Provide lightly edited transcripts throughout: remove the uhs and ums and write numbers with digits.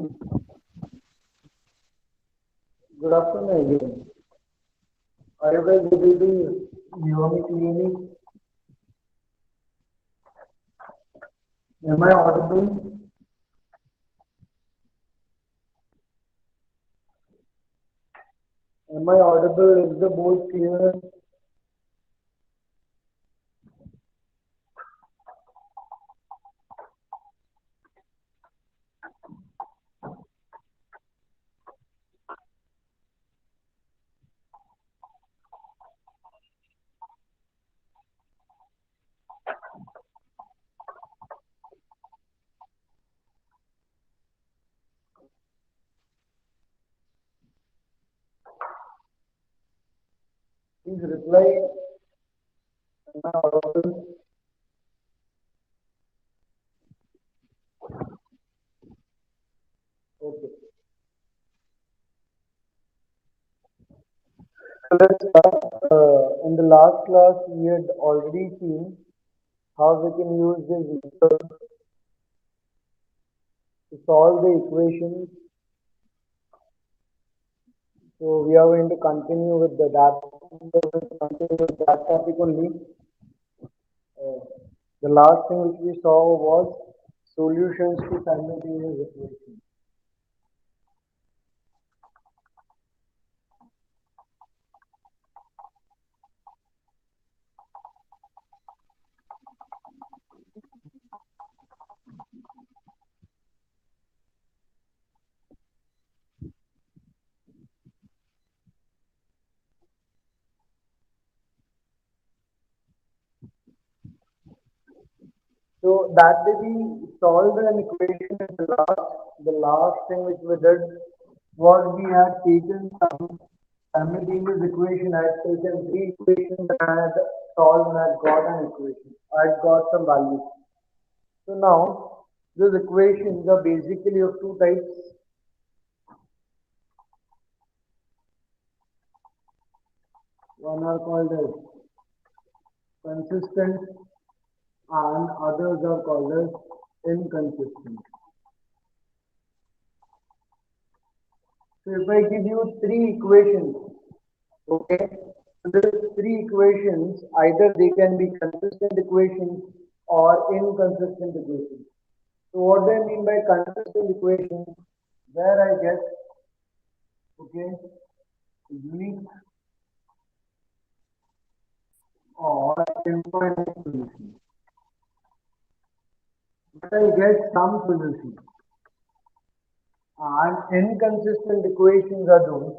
Good afternoon again. Are you guys able to hear me clearly? Am I audible? Am I audible? Is the board clear? Please reply. Am I audible? Okay. So let's start. In the last class, we had already seen how we can use this method to solve the equations. So we are going to continue with that topic only. The last thing which we saw was solutions to simultaneous equations. So that way we solved an equation in the last thing which we did was we had taken some simultaneous equation. I had taken three equations and I had solved and I had got an equation. I had got some values. So now these equations are basically of two types. One are called as consistent and others are called as inconsistent. So if I give you three equations, okay, so these three equations either they can be consistent equations or inconsistent equations. So what do I mean by consistent equations? Where I get okay unique or infinite solution. But I get some solution. And inconsistent equations are those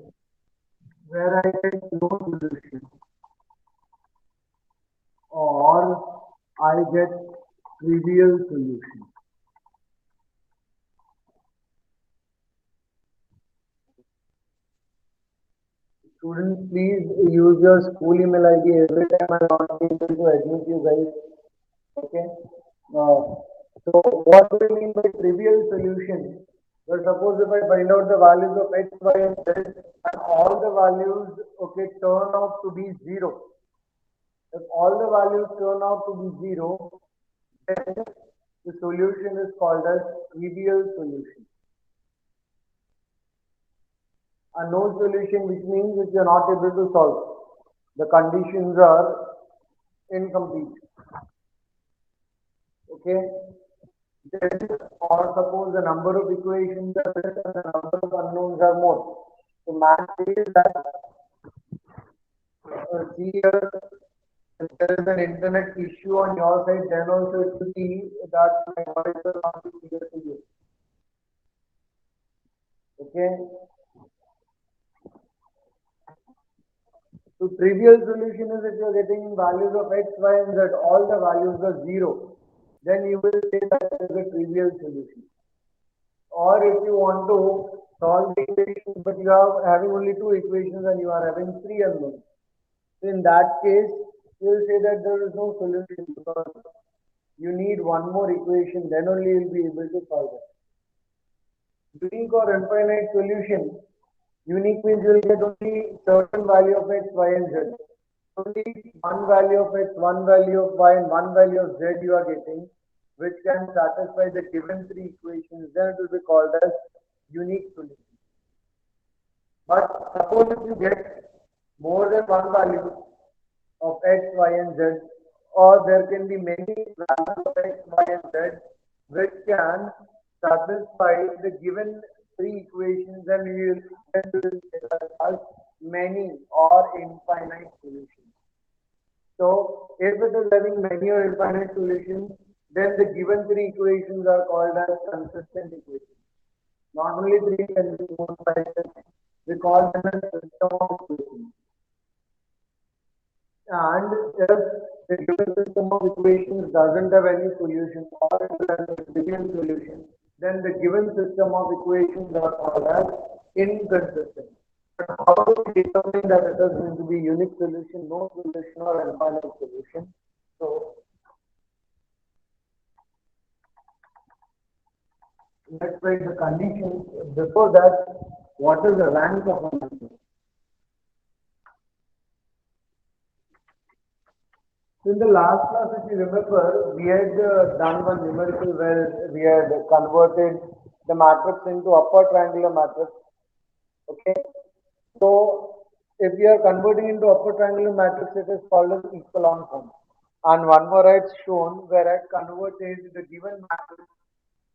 where I get no solution or I get trivial solution. Students, please use your school email ID every time I'm not able to admit you guys. Okay. Uh, so what do I mean by trivial solution? Well, suppose if I find out the values of x, y, and z, and all the values okay turn out to be zero. If all the values turn out to be zero, then the solution is called as trivial solution. A no solution, which means if you are not able to solve, the conditions are incomplete. Okay. Then, or suppose the number of equations are less and the number of unknowns are more. So math says that see here, if there is an internet issue on your side, then also it will be that my voice will not be clear to you. Okay. So trivial solution is if you are getting values of x, y, and z, all the values are zero, then you will say that is a trivial solution. Or if you want to solve the equation, but you are having only two equations and you are having three unknowns. So in that case, you will say that there is no solution because you need one more equation, then only you will be able to solve it. Unique or infinite solution. Unique means you will get only certain value of x, y, and z. Only one value of x, one value of y, and one value of z you are getting, which can satisfy the given three equations. Then it will be called as unique solution. But suppose if you get more than one value of x, y, and z, or there can be many values of x, y, and z which can satisfy the given three equations, and we will get as many or infinite solutions. So if it is having many or infinite solutions, then the given three equations are called as consistent equations. Not only three can be more cycles, we call them as system of equations. And if the given system of equations doesn't have any solution or it has a trivial solution, then the given system of equations are called as inconsistent. But how do we determine that it is going to be unique solution, no solution, or infinite solution? So let's write the conditions. Before that, what is the rank of a matrix? In the last class, if you remember, we had done one numerical where we had converted the matrix into upper triangular matrix. Okay. So if we are converting into upper triangular matrix, it is called as echelon form. And one more I had shown where I had converted the given matrix,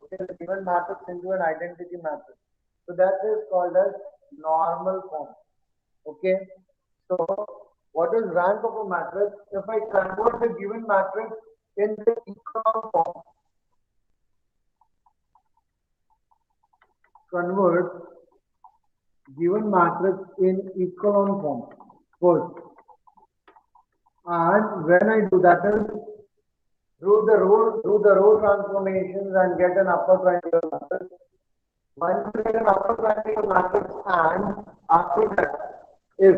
okay, the given matrix into an identity matrix. So that is called as normal form. Okay. So what is rank of a matrix? If I convert the given matrix in the echelon form, convert given matrix in echelon form first. And when I do that is do the row transformations and get an upper triangular matrix. Once you get an upper triangular matrix, and after that, if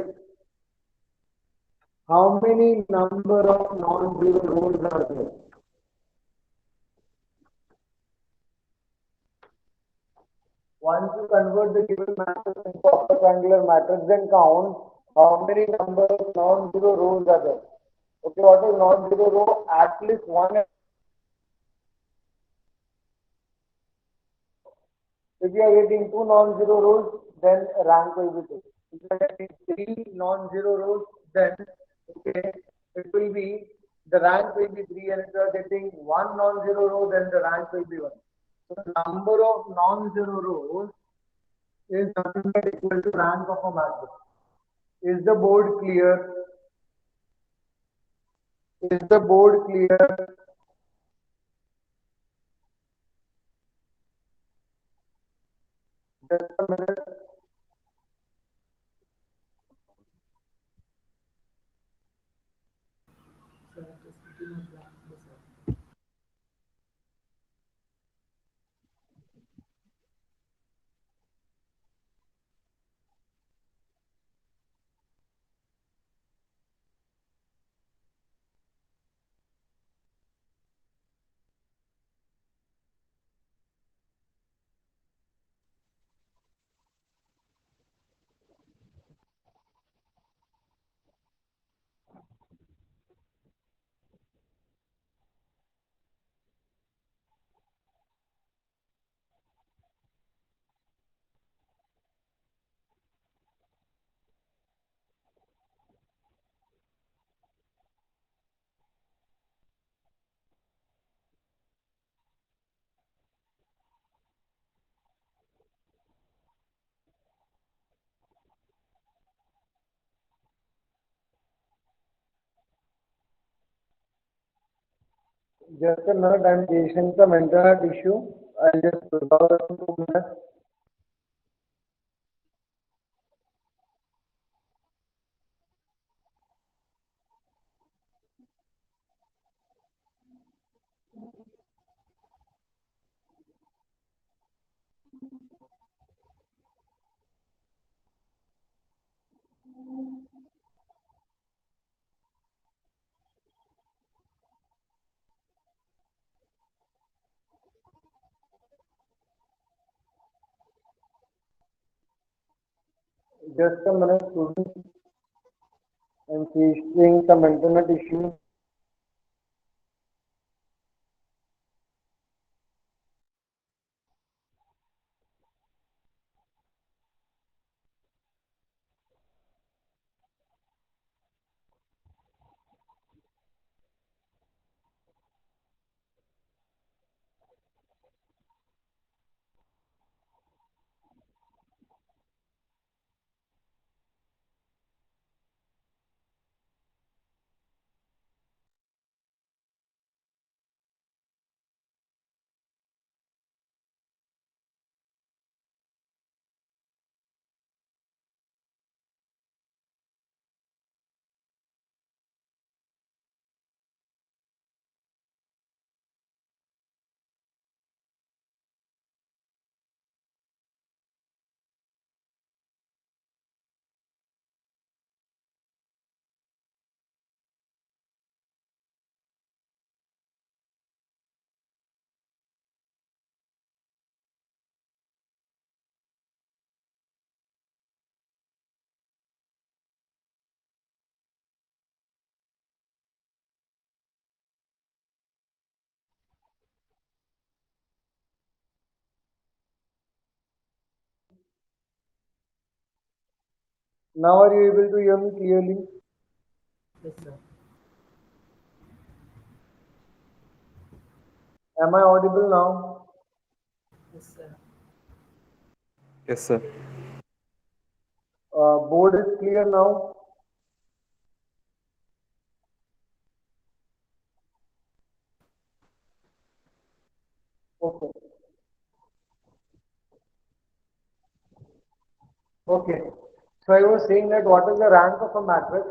how many number of non-zero rows are there? Once you convert the given matrix into upper triangular matrix, then count how many number of non-zero rows are there. Okay, what is non-zero row? At least one. If you are getting two non-zero rows, then rank will be 2. If you are getting three non-zero rows, then okay, it will be the rank will be 3, and if you are getting one non-zero row, then the rank will be 1. So the number of non-zero rows is nothing but equal to rank of a matrix. Is the board clear? Is the board clear? Just a minute. Just a minute, I'm facing some internet issue. I'll just resolve it in 2 minutes. Just a minute, students. I'm facing some internet issue. Now are you able to hear me clearly? Yes, sir. Am I audible now? Yes, sir. Yes, sir. Board is clear now? Okay. Okay. So I was saying that what is the rank of a matrix?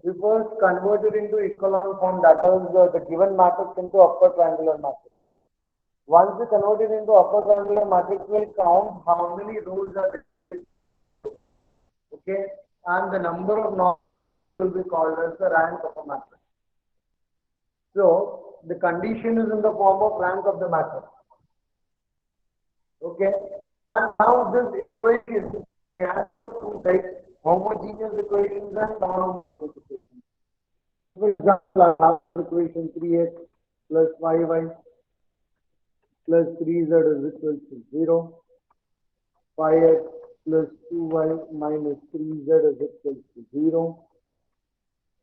We first convert it into echelon form, that is the given matrix into upper triangular matrix. Once we convert it into upper triangular matrix, we'll count how many rows are there. Okay, and the number of non will be called as the rank of a matrix. So the condition is in the form of rank of the matrix. Okay, and now this equation has two types: homogeneous equations and non-homogeneous equations. For example, I have equation 3x plus 5y plus 3z is equal to 0. 5x plus 2y minus 3z is equal to 0.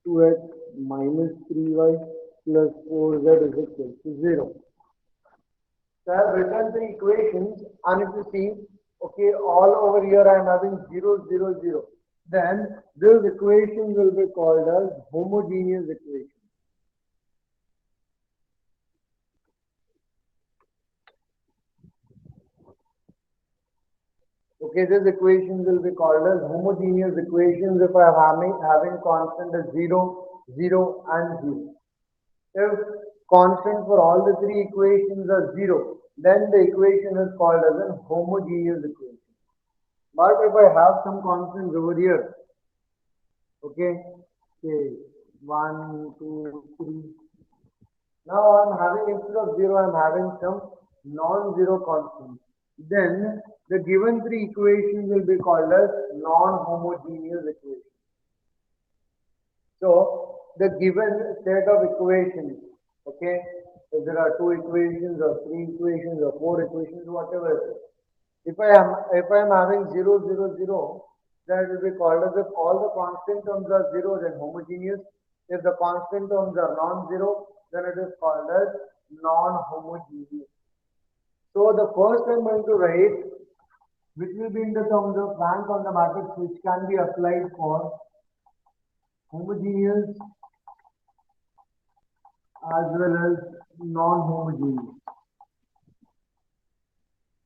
2x minus 3y plus 4z is equal to 0. So I have written the equations, and if you see, okay, all over here I am having 0, 0, 0. Then this equation will be called as homogeneous equation. Okay, these equations will be called as homogeneous equations if I am having constant as 0, 0 and 0. If constant for all the three equations are 0, then the equation is called as a homogeneous equation. But if I have some constants over here, okay, say 1, 2, 3. Now I'm having, instead of 0, I'm having some non-zero constants. Then the given three equations will be called as non-homogeneous equations. So the given set of equations, okay, if there are two equations or three equations or four equations, whatever it is. If I am having 0, 0, 0, then it will be called as, if all the constant terms are 0, then homogeneous. If the constant terms are non-zero, then it is called as non-homogeneous. So the first I'm going to write, which will be in the terms of rank on the matrix, which can be applied for homogeneous as well as non-homogeneous.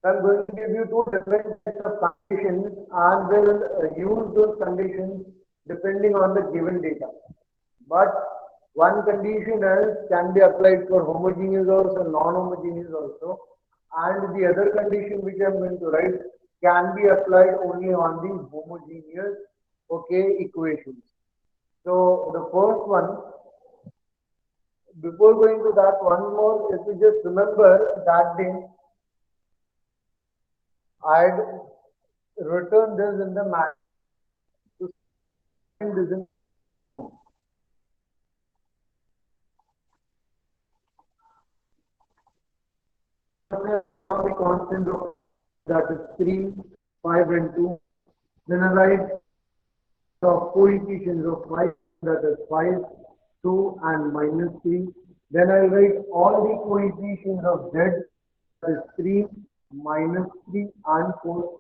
So I'm going to give you two different sets of conditions, and we'll use those conditions depending on the given data. But one condition is can be applied for homogeneous also, non-homogeneous also, and the other condition which I'm going to write can be applied only on the homogeneous, okay, equations. So the first one, before going to that, one more, if you just remember that day, I'd written this in the math to find this in the constant of that is 3, 5 and 2. Then I write the coefficients of 5, that is 5, 2 and minus 3. Then I write all the coefficients of z, that is 3, minus 3 and 4.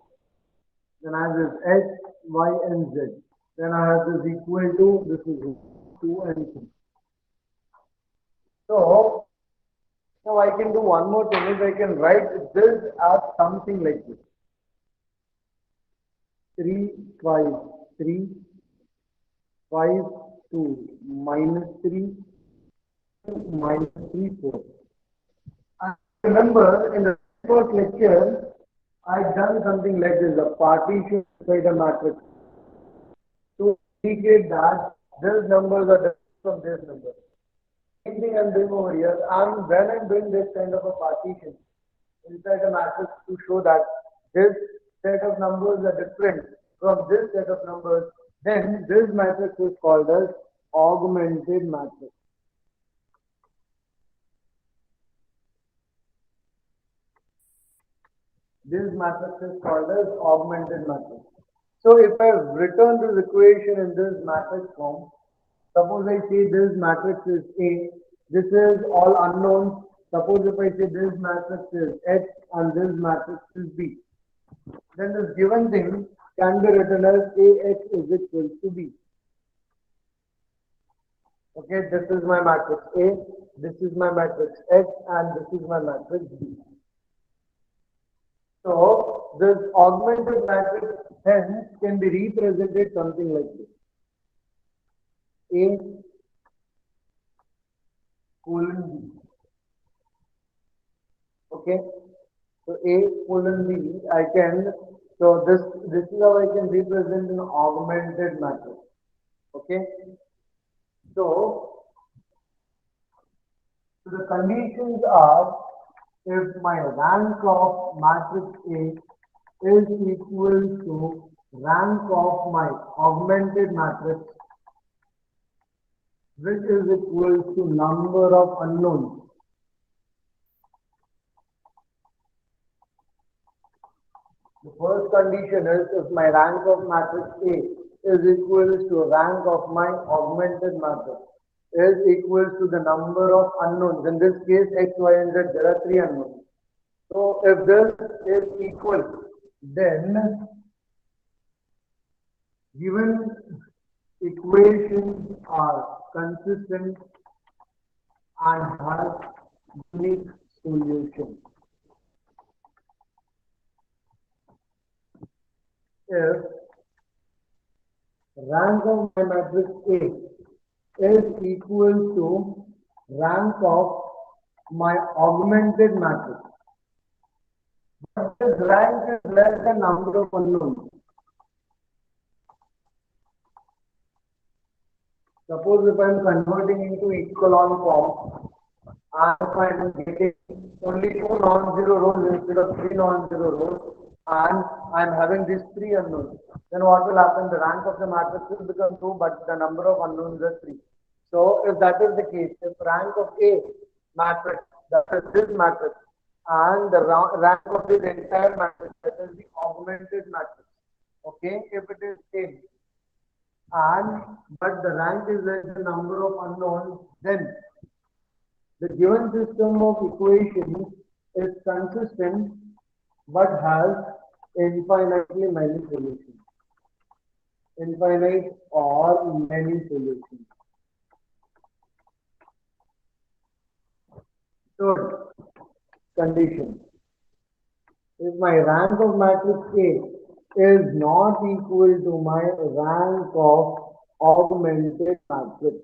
Then I have this x, y and z. Then I have this equal to, this is 2 and 3. So now I can do one more thing, is I can write this as something like this. 3, 5, 3, 5, 2, minus 3, minus 3, 4. I remember in the first lecture, I done something like this, a partition inside a matrix to indicate that these numbers are different from this number. Same thing I'm doing over here, and when I'm doing this kind of a partition inside a matrix to show that this set of numbers are different from this set of numbers, then this matrix is called as augmented matrix. This matrix is called as augmented matrix. So if I return this equation in this matrix form, suppose I say this matrix is A, this is all unknowns. Suppose if I say this matrix is X and this matrix is B, then this given thing can be written as AX is equal to B. Okay, this is my matrix A, this is my matrix X, and this is my matrix B. So this augmented matrix hence can be represented something like this. A colon B. Okay, so A colon B, I can, so this is how I can represent an augmented matrix. Okay, so the conditions are, if my rank of matrix A is equal to rank of my augmented matrix, which is equal to number of unknowns. The first condition is if my rank of matrix A is equal to rank of my augmented matrix is equal to the number of unknowns. In this case, X, Y, and Z, there are 3 unknowns. So if this is equal, then given equations are consistent and have unique solution. If rank of my matrix A is equal to rank of my augmented matrix, but this rank is less than number of unknowns. Suppose if I am converting into echelon form and if I am getting only 2 non-zero rows instead of 3 non-zero rows and I am having these 3 unknowns, then what will happen? The rank of the matrix will become 2 but the number of unknowns is 3. So if that is the case, if rank of A matrix, that is this matrix, and the rank of this entire matrix, that is the augmented matrix, okay, if it is same, and but the rank is less than number of unknowns, then the given system of equations is consistent but has infinitely many solutions. Infinite or many solutions. Third condition. If my rank of matrix A is not equal to my rank of augmented matrix.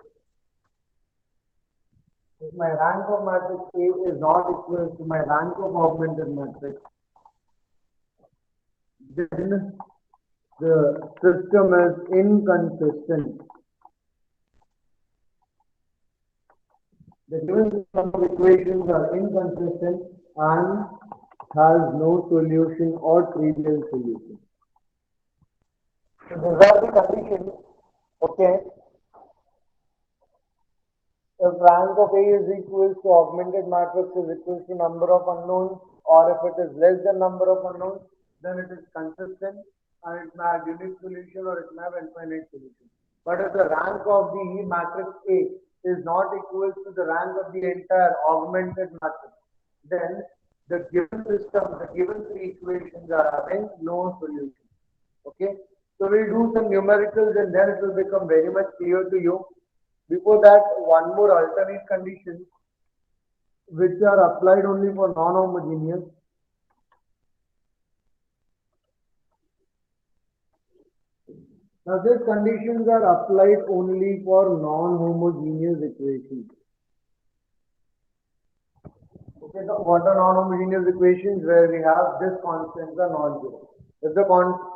If my rank of matrix A is not equal to my rank of augmented matrix, then the system is inconsistent. The given system of equations are inconsistent and has no solution or trivial solution. So these are the conditions. Okay. If rank of A is equal to augmented matrix is equal to number of unknowns, or if it is less than number of unknowns, then it is consistent and it may have unique solution or it may have infinite solution. But if the rank of the matrix A is not equal to the rank of the entire augmented matrix, then the given system, the given 3 equations are having no solution. Okay. So we'll do some numericals and then it will become very much clear to you. Before that, one more alternate condition which are applied only for non-homogeneous. Now these conditions are applied only for non-homogeneous equations. Okay, so what are non-homogeneous equations? Where we have this constants are non-zero. If the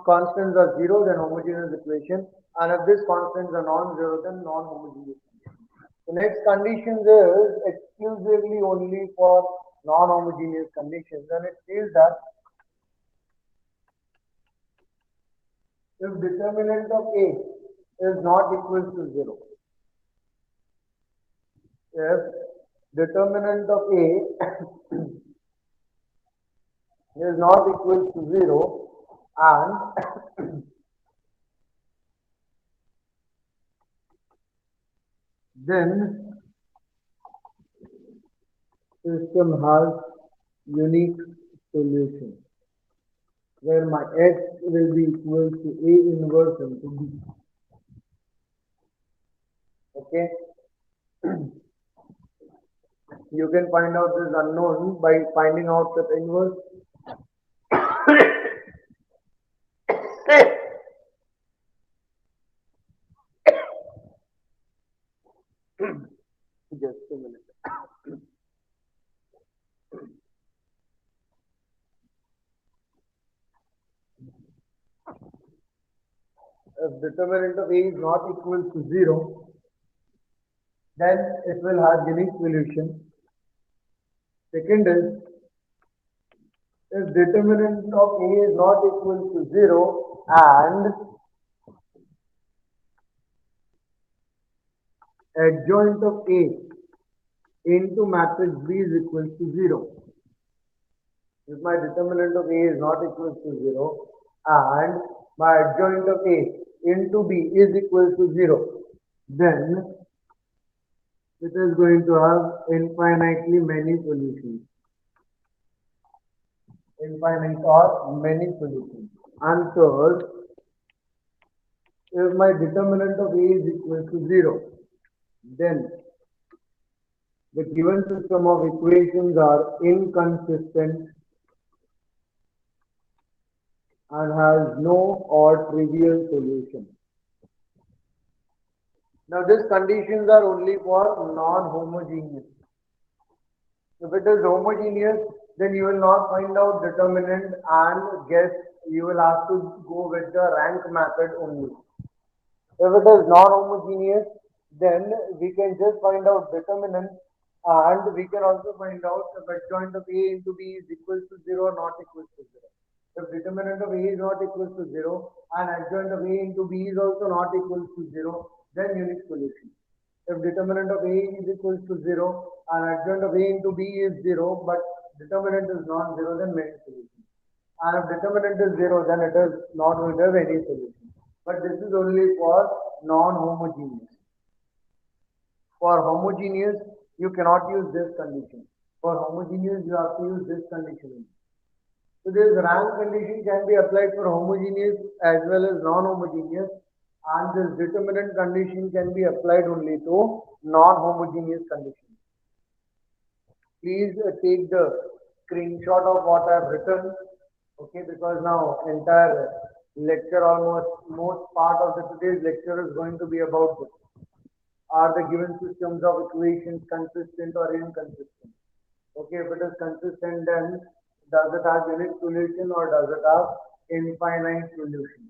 constants are 0, then homogeneous equation, and if these constants are non-zero, then non-homogeneous. The next condition is exclusively only for non-homogeneous conditions, and it says that if determinant of A is not equal to 0, if determinant of A is not equal to 0 and then system has unique solution where my x will be equal to A inverse into B. Okay, you can find out this unknown by finding out the inverse. Just a minute. If determinant of A is not equal to 0, then it will have unique solution. Second is, if determinant of A is not equal to 0 and adjoint of A into matrix B is equal to 0. If my determinant of A is not equal to 0 and my adjoint of A into B is equal to 0, then it is going to have infinitely many solutions. Infinite or many solutions. And third, if my determinant of A is equal to 0, then the given system of equations are inconsistent and has no or trivial solution. Now these conditions are only for non-homogeneous. If it is homogeneous, then you will not find out determinant and guess. You will have to go with the rank method only. If it is non-homogeneous, then we can just find out determinant and we can also find out if adjoint of A into B is equal to 0 or not equal to 0. If determinant of A is not equal to 0 and adjoint of A into B is also not equal to 0, then unique solution. If determinant of A is equal to 0 and adjoint of A into B is 0 but determinant is non-zero, then many solutions. And if determinant is 0, then it is not going to have any solution. But this is only for non-homogeneous. For homogeneous, you cannot use this condition. For homogeneous, you have to use this condition. So this rank condition can be applied for homogeneous as well as non-homogeneous, and this determinant condition can be applied only to non-homogeneous conditions. Please take the screenshot of what I have written, okay, because now entire lecture, almost most part of today's lecture is going to be about this. Are the given systems of equations consistent or inconsistent? Okay, if it is consistent, then does it have unique solution or does it have infinite solution?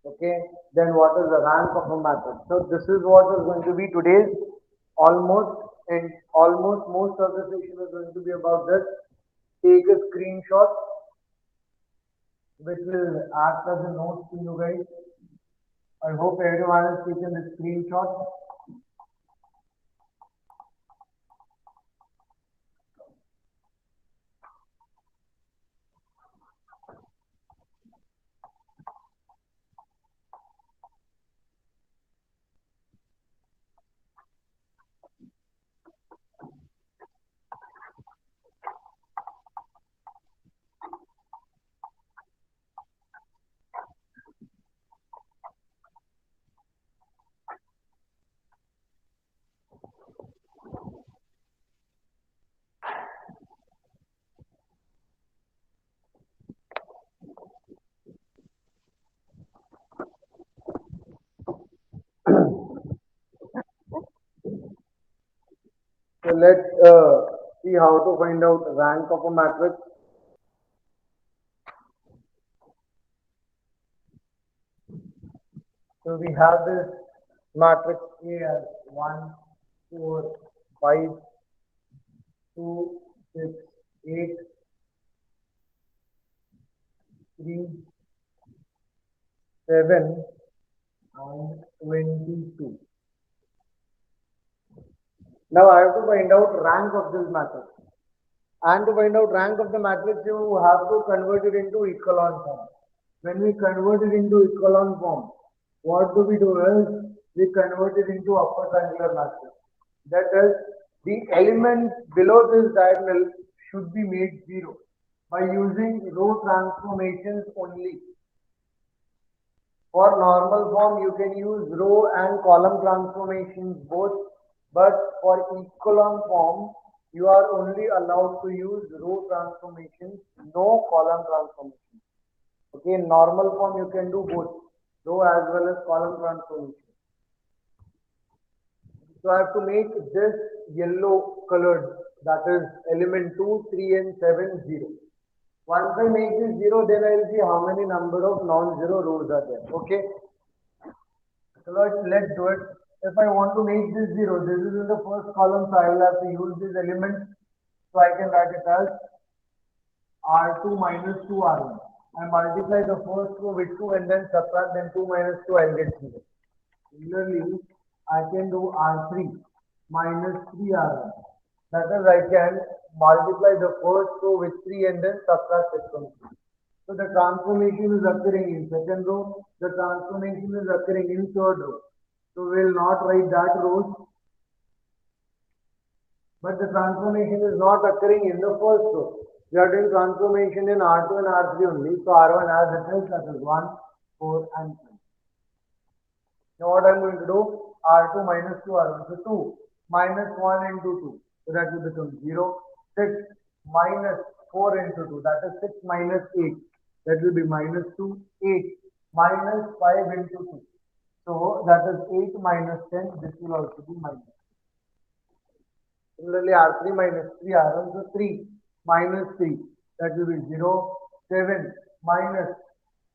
Okay, then what is the rank of a matrix? So this is what is going to be today's almost most of the session is going to be about this. Take a screenshot which will act as a note to you guys. I hope everyone has taken the screenshot. So let's see how to find out rank of a matrix. So we have this matrix A as 1, 4, 5, 2, 6, 8, 3, 7, and 22. Now I have to find out rank of this matrix. And to find out rank of the matrix, you have to convert it into echelon form. When we convert it into echelon form, what do? Is we convert it into upper triangular matrix. That is, the elements below this diagonal should be made 0 by using row transformations only. For normal form, you can use row and column transformations both, but for echelon form, you are only allowed to use row transformations, no column transformations. Okay, in normal form, you can do both, row as well as column transformation. So I have to make this yellow colored, that is element 2, 3 and 7, 0. Once I make this 0, then I will see how many number of non-zero rows are there. Okay. So let's do it. If I want to make this 0, this is in the first column, so I will have to use this element. So I can write it as R2 minus 2 R1. I multiply the first row with 2 and then subtract, then 2 minus 2, I will get 0. Similarly, I can do R3 minus 3 R1. That is, I can multiply the first row with 3 and then subtract it from 3. So the transformation is occurring in second row, the transformation is occurring in third row. So we will not write that rows, but the transformation is not occurring in the first row. We are doing transformation in R2 and R3 only. So R1 as it is, that is 1, 4 and 5. Now what I am going to do? R2 minus 2 R1. So 2 minus 1 into 2. So that will become 0. 6 minus 4 into 2. That is 6 minus 8. That will be minus 2. 8 minus 5 into 2. So that is 8 minus 10. This will also be minus. Similarly, R3 minus 3 R1. So 3 minus 3. That will be 0. 7 minus,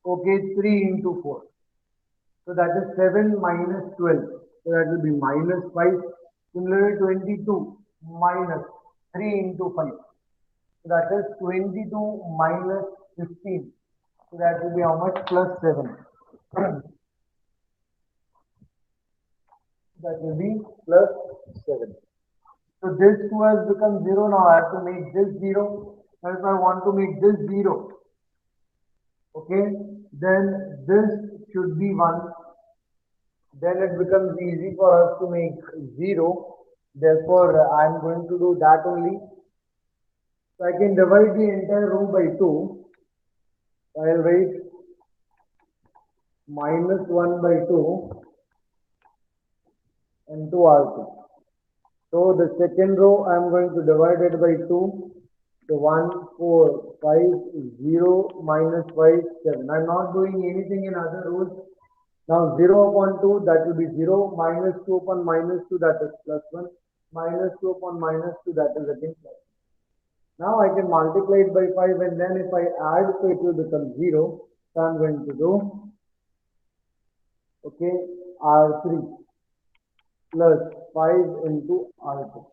okay, 3 into 4. So that is 7 minus 12. So that will be minus 5. Similarly, 22 minus 3 into 5. So that is 22 minus 15. So that will be how much? Plus 7. That will be plus 7. So this 2 has become 0. Now I have to make this 0. Now if I want to make this 0, okay, then this should be 1. Then it becomes easy for us to make 0. Therefore, I am going to do that only. So I can divide the entire row by 2. I will write minus 1 by 2 and 2 R2. So the second row I am going to divide it by 2. So 1, 4, 5, 0, minus 5, 7. I am not doing anything in other rows. Now 0 upon 2, that will be 0, minus 2 upon minus 2, that is plus 1, minus 2 upon minus 2, that is again plus 1. Now I can multiply it by 5 and then if I add, so it will become 0. So I am going to do, okay, R3 plus 5 into R2.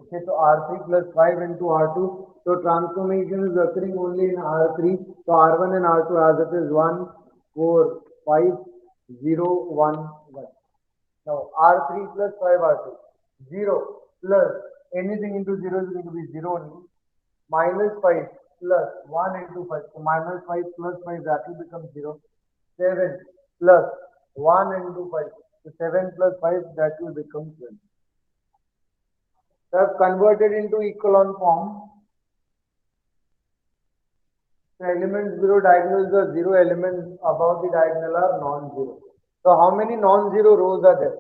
Okay, so R3 plus 5 into R2. So transformation is occurring only in R3. So R1 and R2 as it is 1, 4, 5, 0, 1, 1. Now R3 plus 5 R2. 0 plus anything into 0 is going to be 0 only. Minus 5 plus 1 into 5. So minus 5 plus 5, that will become 0. 7 plus 1 into 5. So 7 plus 5, that will become 12. So I have converted into echelon form. The elements below diagonals are 0, elements above the diagonal are non-zero. So how many non-zero rows are there?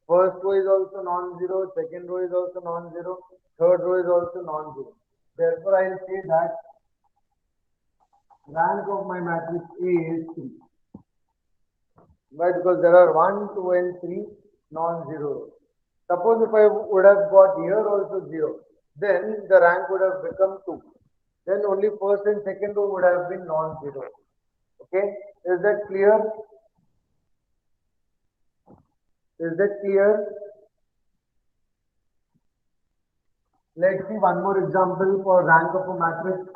First row is also non-zero, second row is also non-zero, third row is also non-zero. Therefore, I will say that rank of my matrix A is 3. Why? Because there are 1, 2 and 3 non-zero rows. Suppose if I would have got here also 0, then the rank would have become 2. Then only first and second row would have been non-zero. Okay, is that clear? Is that clear? Let's see one more example for rank of a matrix.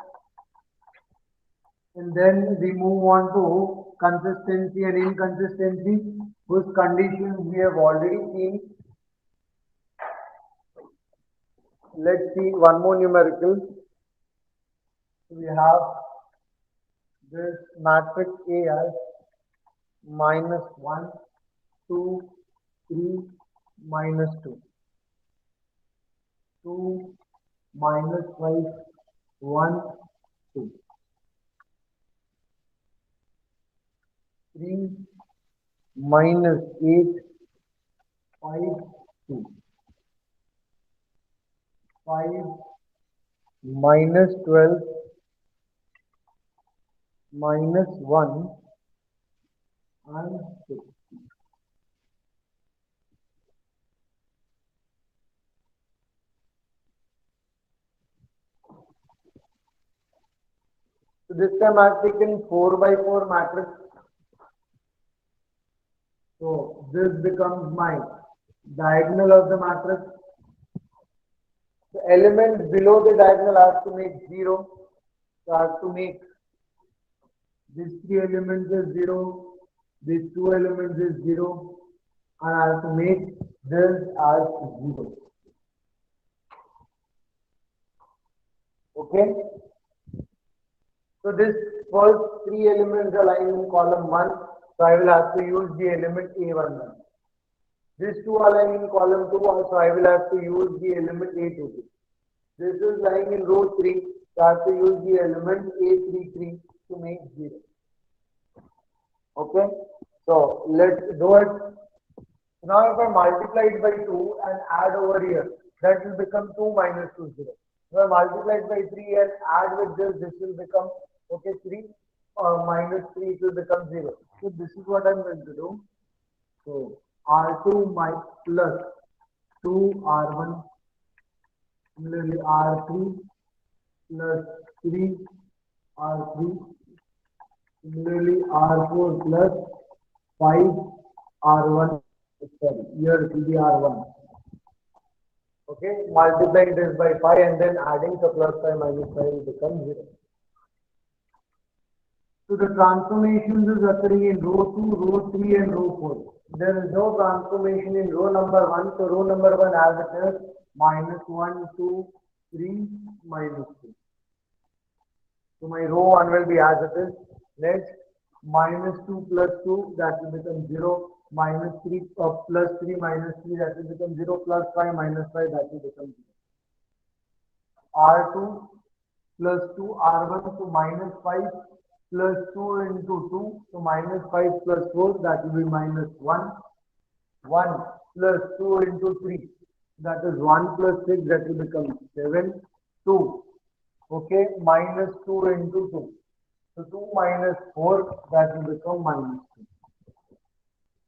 And then we move on to consistency and inconsistency, whose conditions we have already seen. Let's see one more numerical. We have this matrix A as minus 1, 2, 3, minus 2. 2, minus 5, 1, 2. 3, minus 8, 5, 2. 5, minus 12, minus 1, and 6. So this time I have taken 4 by 4 matrix. So this becomes my diagonal of the matrix. The elements below the diagonal I have to make 0. So I have to make these 3 elements as 0, these 2 elements is 0, and I have to make this as 0. Okay? So this first 3 elements are lying in column 1, so I will have to use the element A11. These 2 are lying in column 2, so I will have to use the element A22. This is lying in row 3, so I have to use the element A33 to make 0. Okay, so let's do it. Now if I multiply it by 2 and add over here, that will become 2 minus 2, 0. If I multiply it by 3 and add with this will become, okay, 3 minus 3, it will become 0. So this is what I'm going to do. So R2 plus 2 R1, similarly R3 plus 3 R3, similarly R4 plus 5 R1, sorry, here it will be R1. Okay, multiplying this by 5 and then adding, so plus 5 minus 5 will become 0. So the transformations is occurring in row 2, row 3 and row 4. There is no transformation in row number 1, so row number 1 as it is minus 1, 2, 3, minus 2. So my row 1 will be as it is. Next, minus 2 plus 2, that will become 0. Minus 3 plus 3 minus 3, that will become 0. Plus 5 minus 5, that will become 0. R2 plus 2 R1, so minus 5 plus 2 into 2, so minus 5 plus 4, that will be minus 1. 1 plus 2 into 3, that is 1 plus 6, that will become 7. 2, okay, minus 2 into 2. So 2 minus 4, that will become minus 2.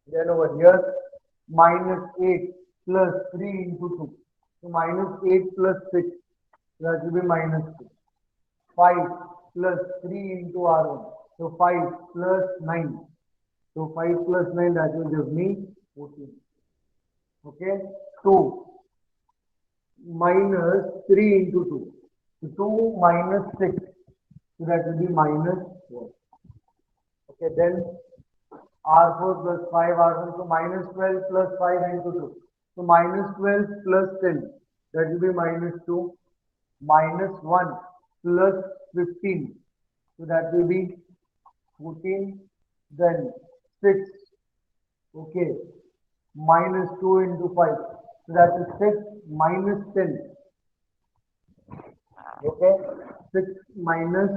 Then over here, minus 8 plus 3 into 2. So minus 8 plus 6, that will be minus 2. 5 plus 3 into R1. So 5 plus 9. So 5 plus 9, that will give me 14. Okay, 2 minus 3 into 2. So 2 minus 6. So that will be minus 4. Okay, then R4 plus 5 R1. So minus 12 plus 5 into 2. So minus 12 plus 10. That will be minus 2. Minus 1 plus 15. So that will be 14. Then 6. Okay. Minus 2 into 5. So that is 6 minus 10. Okay. 6 minus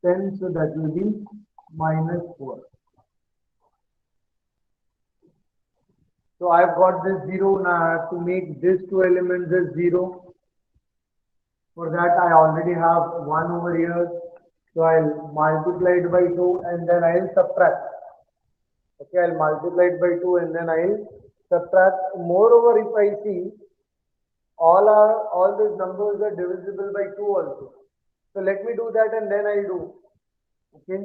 10. So that will be minus 4. So I've got this 0. Now I have to make these 2 elements as 0. For that I already have 1 over here. So I'll multiply it by 2 and then I'll subtract. Okay, I'll multiply it by 2 and then I'll subtract. Moreover, if I see all these numbers are divisible by 2 also. So let me do that and then I'll do. Okay,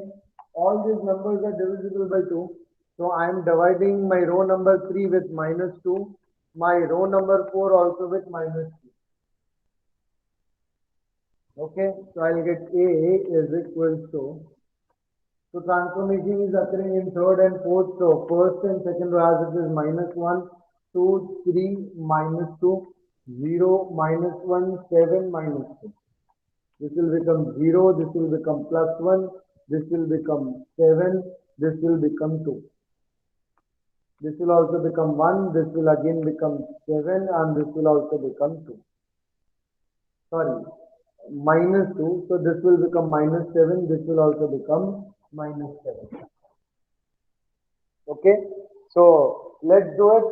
all these numbers are divisible by 2. So I am dividing my row number 3 with minus 2, my row number 4 also with minus 2. Okay, so I'll get A is equals to, so transformation is occurring in third and fourth. So first and second row as it is minus 1, 2, 3, minus 2, 0, minus 1, 7, minus 2. This will become 0, this will become plus 1, this will become 7, this will become 2. This will also become 1, this will again become 7 and this will also become 2. Sorry, minus 2, so this will become minus 7, this will also become minus 7. Okay, so let's do it.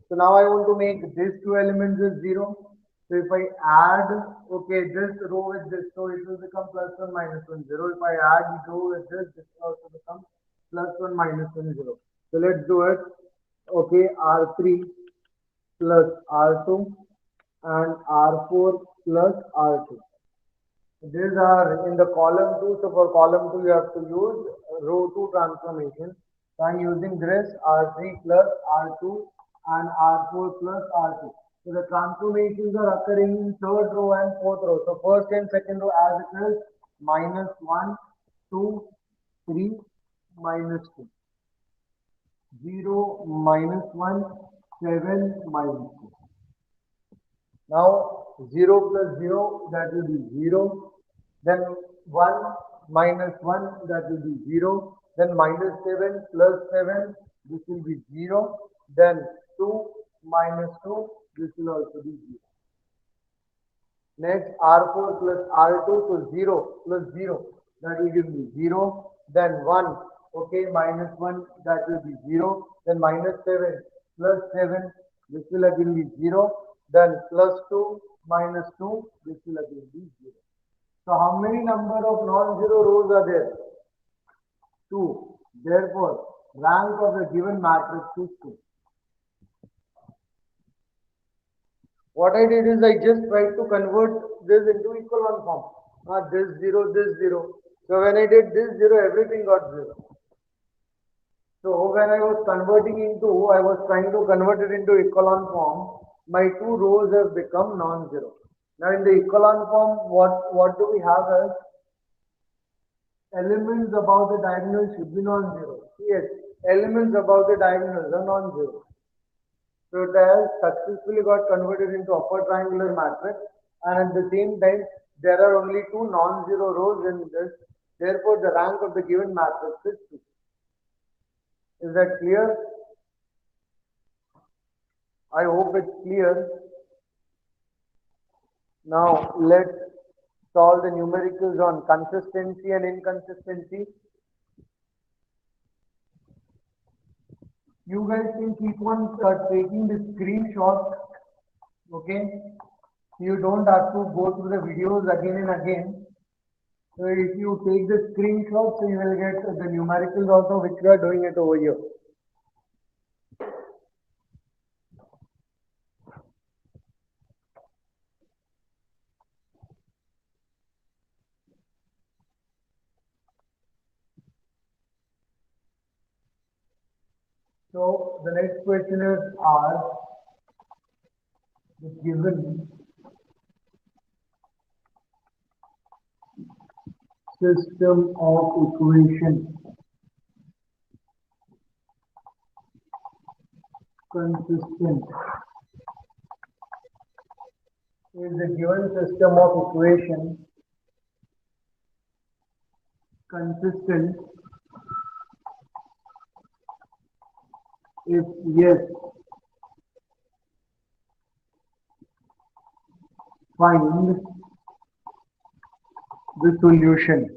So now I want to make these two elements as 0. So if I add, okay, this row with this, so it will become plus 1 minus 1 0. If I add row with this will also become plus 1 minus 1 0. So let's do it. Okay, R3 plus R2 and R4 plus R2. These are in the column 2. So for column 2, you have to use row 2 transformation. So I am using this R3 plus R2 and R4 plus R2. So the transformations are occurring in third row and fourth row. So first and second row as it is minus 1, 2, 3, minus 2. 0, minus 1, 7, minus 2. Now 0 plus 0, that will be 0. Then 1 minus 1, that will be 0. Then minus 7 plus 7, this will be 0. Then 2 minus 2, this will also be 0. Next R4 plus R2, so 0 plus 0, that will give me 0. Then 1, okay, minus 1, that will be 0. Then minus 7 plus 7, this will again be 0. Then plus 2 minus 2, this will again be 0. So how many number of non-zero rows are there? 2. Therefore, rank of the given matrix is 2. What I did is I just tried to convert this into echelon form. This 0, this 0. So when I did this 0, everything got 0. So when I was converting into, I was trying to convert it into echelon form. My two rows have become non-zero. Now in the echelon form, what do we have as elements above the diagonal should be non-zero. Yes, elements above the diagonals are non-zero. So it has successfully got converted into upper triangular matrix, and at the same time there are only two non-zero rows in this. Therefore, the rank of the given matrix is 2. Is that clear? I hope it's clear. Now let's solve the numericals on consistency and inconsistency. You guys can keep on taking the screenshots, okay? You don't have to go through the videos again and again. So if you take the screenshots, so you will get the numericals also, which we are doing it over here. So the next question is the given system of equation consistent is the given system of equation consistent? If yes, find the solution.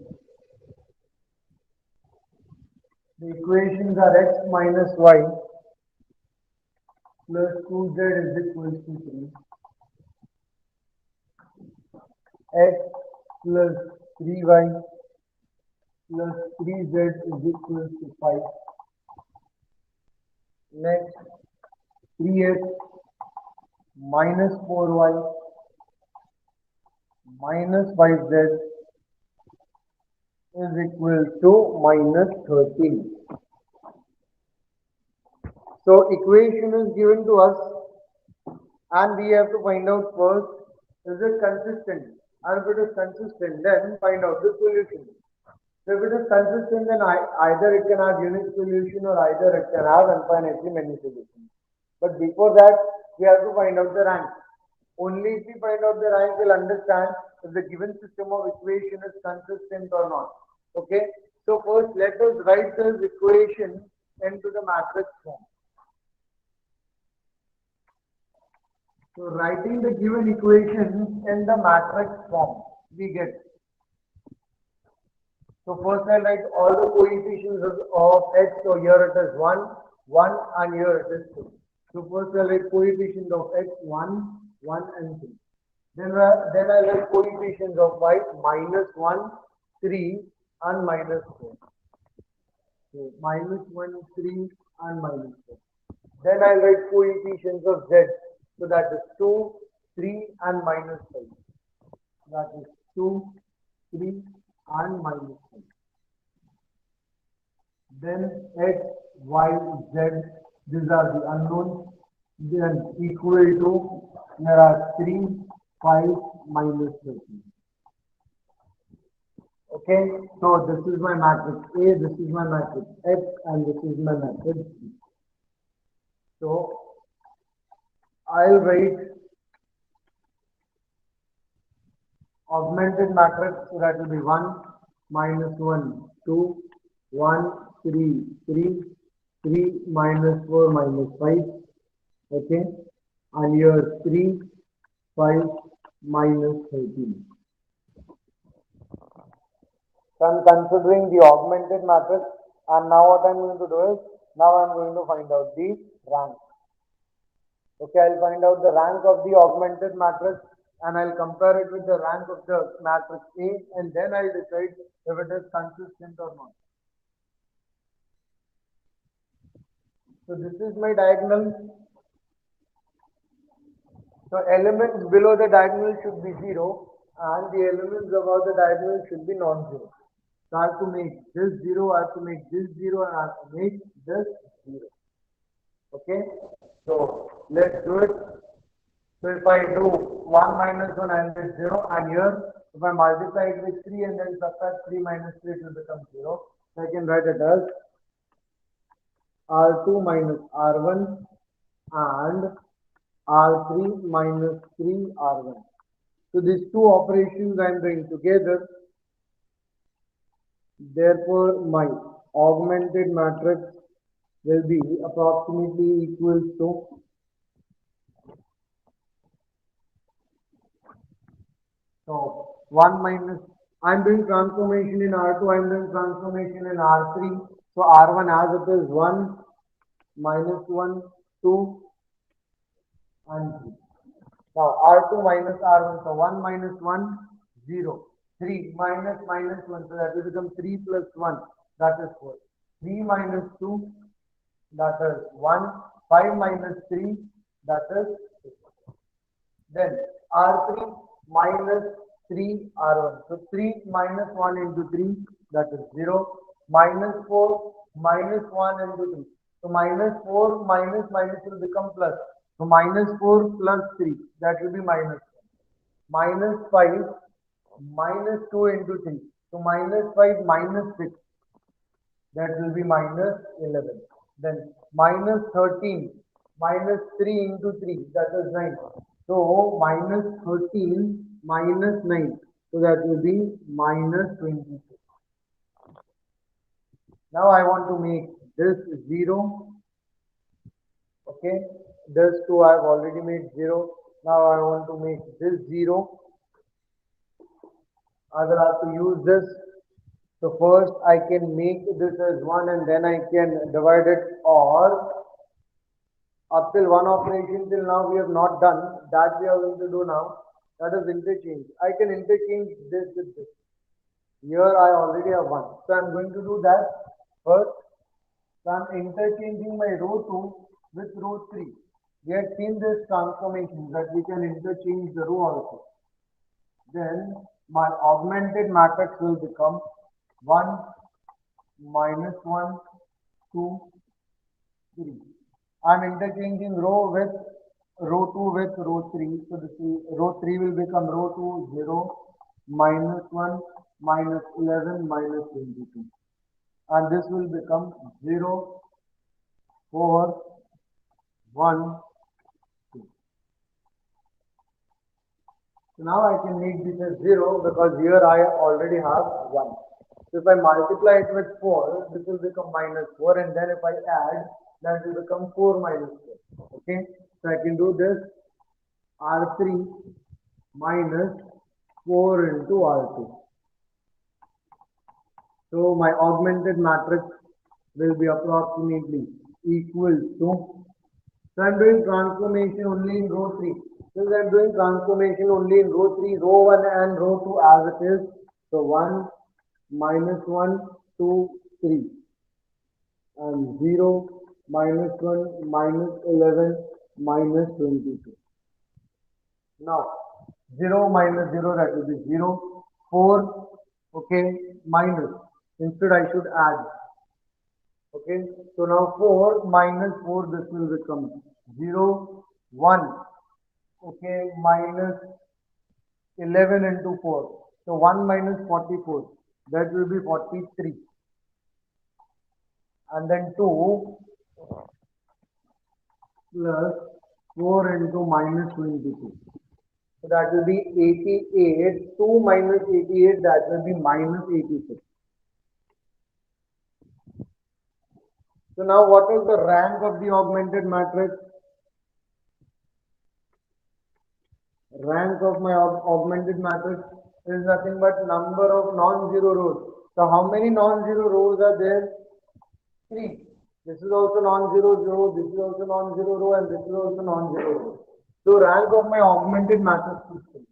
The equations are x minus y plus 2z is equal to 3, x plus 3y plus 3z is equal to 5. Next, 3x minus 4y minus 5z is equal to minus 13. So equation is given to us and we have to find out first, is it consistent? And if it is consistent, then find out the solution. So if it is consistent, then either it can have unique solution or either it can have infinitely many solutions. But before that, we have to find out the rank. Only if we find out the rank, we'll understand if the given system of equation is consistent or not. Okay. So first let us write this equation into the matrix form. So writing the given equation in the matrix form, we get. So first I write all the coefficients of x. So here it is 1, 1 and here it is 2. So first I write coefficient of x 1, 1 and 2. Then I write coefficients of y minus 1, 3 and minus 4. So minus 1, 3 and minus 4. Then I write coefficients of z. So that is 2, 3 and minus 5. That is 2, 3 and minus 5. Then x, y, z, these are the unknowns. Then equal to, there are 3, 5, minus 13. Okay, so this is my matrix A, this is my matrix X, and this is my matrix B. So I'll write augmented matrix, so that will be 1, minus 1, 2, 1, 3, 3, 3, minus 4, minus 5. Okay, and here 3, 5, minus 13. So I'm considering the augmented matrix, and now what I'm going to do is, now I'm going to find out the rank. Okay, I'll find out the rank of the augmented matrix and I'll compare it with the rank of the matrix A, and then I'll decide if it is consistent or not. So this is my diagonal. So elements below the diagonal should be 0 and the elements above the diagonal should be non-zero. So I have to make this 0, I have to make this 0, and I have to make this 0. Okay, so let's do it. So if I do 1 minus 1, I will get 0, and here if I multiply it with 3 and then subtract 3 minus 3, it will become 0. So I can write it as R2 minus R1 and R3 minus 3R1. So these two operations I am doing together. Therefore, my augmented matrix will be approximately equal to so 1 minus, I am doing transformation in R2, I am doing transformation in R3. So R1 as it is 1, minus 1, 2 and 3. Now R2 minus R1, so 1 minus 1, 0. 3 minus minus 1, so that will become 3 plus 1, that is 4. 3 minus 2, that is 1. 5 minus 3, that is 6. Then R3 minus 3 R1. So 3 minus 1 into 3, that is 0. Minus 4 minus 1 into 3. So minus 4 minus minus will become plus. So minus 4 plus 3, that will be minus 1. Minus 5 minus 2 into 3. So minus 5 minus 6, that will be minus 11. Then minus 13 minus 3 into 3, that is 9. So minus 13 minus 9, so that will be minus 22. Now I want to make this 0. Okay, this 2 I have already made 0. Now I want to make this 0. I will have to use this. So first I can make this as 1 and then I can divide it, or up till one operation till now we have not done, that we are going to do now, that is interchange. I can interchange this with this. Here I already have 1. So I am going to do that first. So I am interchanging my row 2 with row 3. We have seen this transformation that we can interchange the row also. Then my augmented matrix will become 1, minus 1, 2, 3. I am interchanging row 2 with row 3. So this is, row 3 will become row 2, 0, minus 1, minus 11, minus 22. And this will become 0, 4, 1, 2. So now I can make this as 0 because here I already have 1. So if I multiply it with 4, this will become minus 4, and then if I add, that will become 4 minus 4. Okay, so I can do this R3 minus 4 into R2. So my augmented matrix will be approximately equal to, so I'm doing transformation only in row 3. Since I'm doing transformation only in row 3, row 1 and row 2 as it is. So 1, minus 1, 2, 3. And 0, minus 1, minus 11, minus 22. Now 0 minus 0, that will be 0. 4, okay, minus. Instead I should add. Okay, so now 4 minus 4, this will become 0, 1. Okay, minus 11 into 4. So 1 minus 44, that will be 43. And then 2 plus 4 into minus 22. So that will be 88. 2 minus 88, that will be minus 86. So now what is the rank of the augmented matrix? Rank of my augmented matrix is nothing but number of non-zero rows. So how many non-zero rows are there? 3. This is also non-zero row, this is also non-zero row, and this is also non-zero row. So rank of my augmented matrix is 3.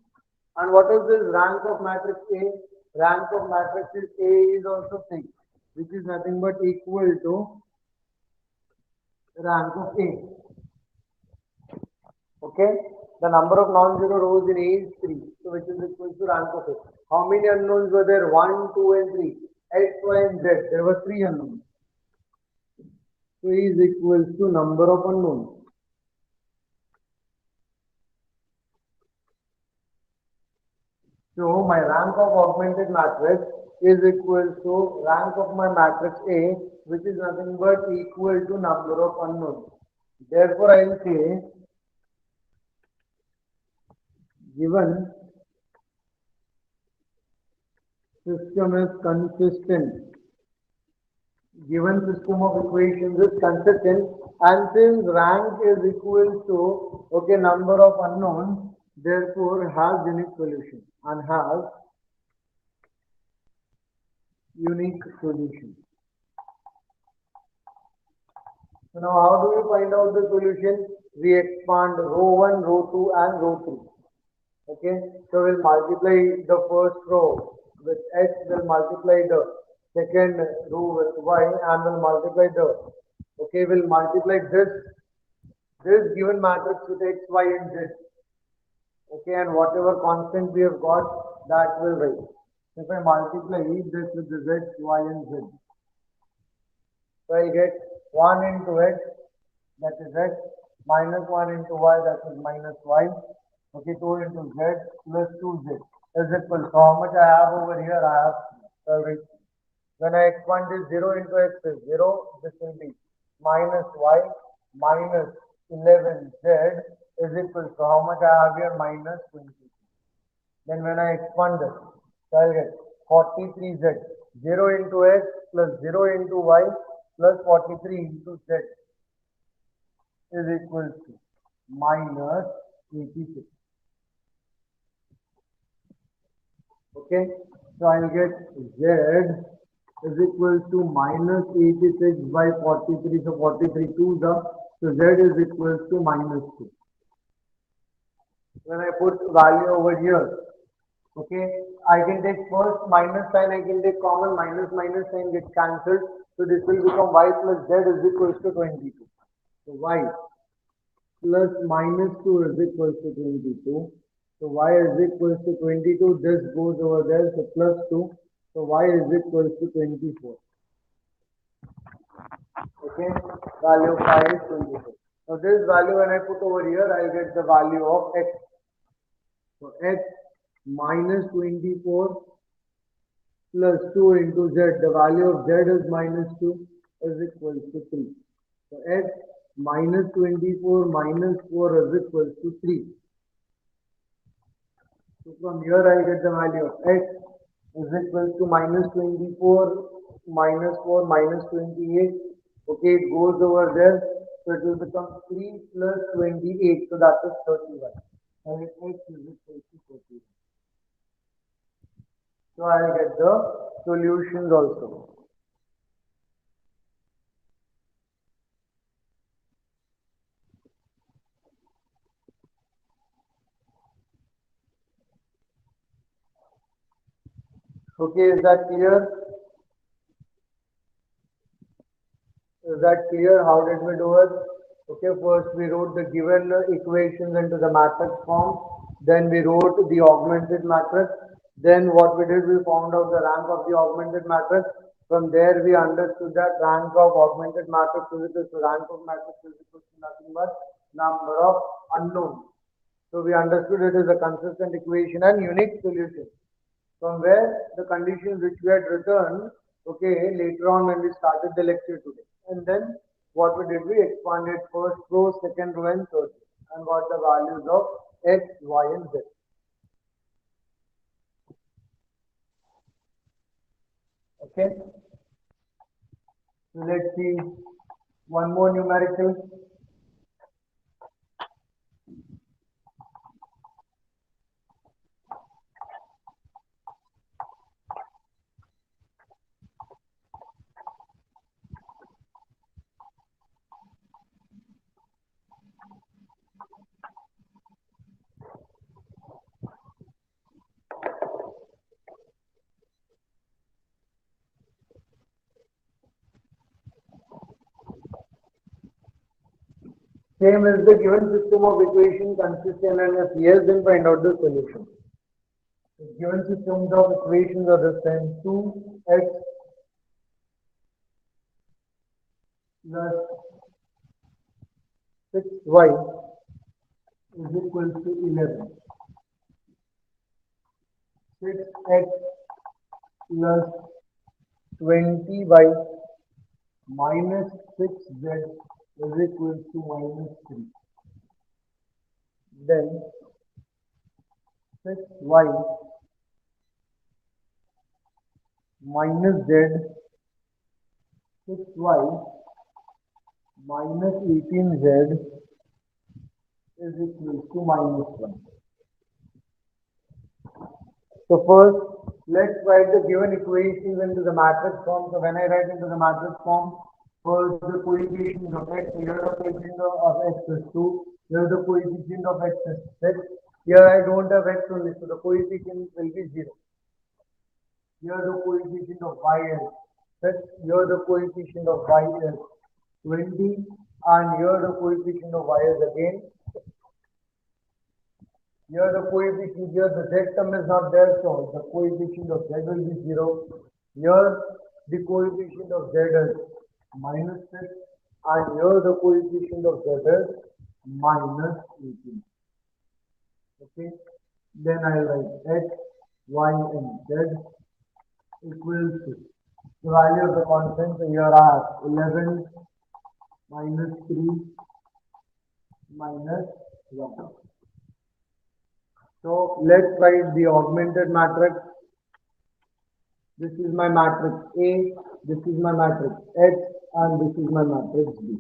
And what is this rank of matrix A? Rank of matrix is A is also 3, which is nothing but equal to rank of A. Okay, the number of non-zero rows in A is 3, so which is equal to rank of A. How many unknowns were there? 1, 2, and 3. X, Y, and Z. There were 3 unknowns. So A is equal to number of unknowns. So my rank of augmented matrix is equal to rank of my matrix A, which is nothing but equal to number of unknowns. Therefore, I will say, given system is consistent, given system of equations is consistent, and since rank is equal to number of unknowns, therefore has unique solution and has unique solution. So now how do we find out the solution? We expand row 1, row 2 and row 3. Okay, so we'll multiply the first row with x, we'll multiply the second row with y, and we'll multiply we'll multiply this given matrix with x, y, and z. Okay, and whatever constant we have got, that will write. If I multiply this with the z, y, and z, so I get 1 into x, that is x, minus 1 into y, that is minus y. Okay, 2 into z plus 2z is equal. So how much I have over here? I have when I expand this 0 into x is 0, this will be minus y minus 11z is equal. So how much I have here? Minus 20. Then when I expand this, so I'll get 43z. 0 into x plus 0 into y plus 43 into z is equal to minus 86. Okay, so I'll get z is equal to minus 86 by 43. So 43 2 the, so z is equal to minus 2. When I put value over here, okay, I can take first minus sign, I can take common, minus sign gets cancelled. So this will become y plus z is equal to 22. So y plus minus 2 is equal to 22. So y is equal to 22. This goes over there. So plus 2. So y is equal to 24. Okay, value of y is 24. So this value when I put over here, I get the value of x. So x minus 24 plus 2 into z. The value of z is minus 2 is equal to 3. So x minus 24 minus 4 is equal to 3. So from here I get the value of x is equal to minus 24, minus 4, minus 28. Okay, it goes over there. So it will become 3 plus 28. So that is 31. And it makes x is equal to 31. So I'll get the solutions also. Okay, is that clear? Is that clear? How did we do it? Okay, first we wrote the given equations into the matrix form. Then we wrote the augmented matrix. Then what we did, we found out the rank of the augmented matrix. From there we understood that rank of augmented matrix is equal to rank of matrix is equal to nothing but number of unknowns. So we understood it is a consistent equation and unique solution. From where the conditions which we had written, okay, later on when we started the lecture today. And then what we did, we expanded first row, second row, and third row, and got the values of x, y, and z. Okay. So let's see one more numerical. Same as the given system of equation consistent and if yes, then find out the solution. The given systems of equations are the same 2x plus 6y is equal to 11. 6x plus 20y minus 6z is equal to minus 3. Then 6y minus z, 6y minus 18z is equal to minus 1. So first, let's write the given equations into the matrix form. So when I write into the matrix form, first the coefficient of x, here the coefficient of x is 2, here the coefficient of x is 6. Here I don't have x only, so the coefficient will be 0. Here the coefficient of y is 6, here the coefficient of y is 20, and here the coefficient of y is again. Here the coefficient, here the z term is not there, so the coefficient of z will be 0. Here the coefficient of z is minus 6, and here the coefficient of z is minus 18. Okay, then I write x, y, and z equals to the value of the constant. So here I have 11 minus 3 minus 1. So let's write the augmented matrix. This is my matrix A, this is my matrix X, and this is my matrix B.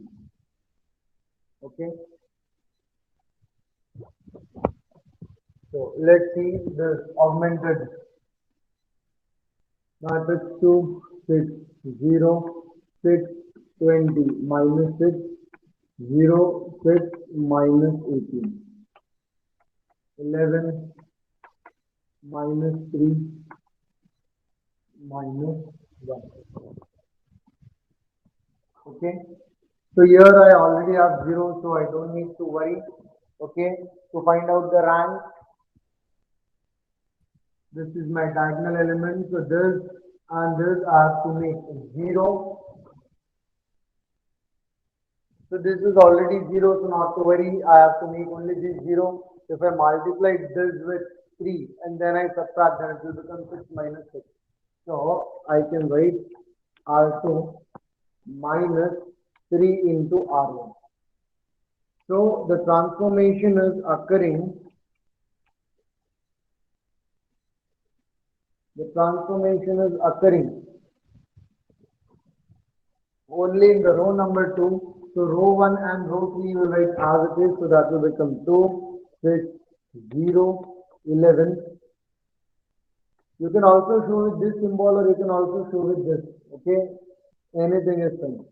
Okay. So let's see this augmented matrix 2, 6, 0, 6, 20, minus 6, 0, 6, minus 18. 11 minus 3 minus 1. Okay, so here I already have 0, so I don't need to worry. Okay, to find out the rank, this is my diagonal element, so this and this I have to make 0. So this is already 0, so not to worry, I have to make only this 0. If I multiply this with 3 and then I subtract, then it will become 6 minus 6. So I can write R2 minus 3 into R1. So the transformation is occurring The transformation is occurring only in the row number 2. So row 1 and row 3 will write as it is. So that will become 2, 6, 0, 11. You can also show with this symbol or you can also show with this. Okay, anything is fine.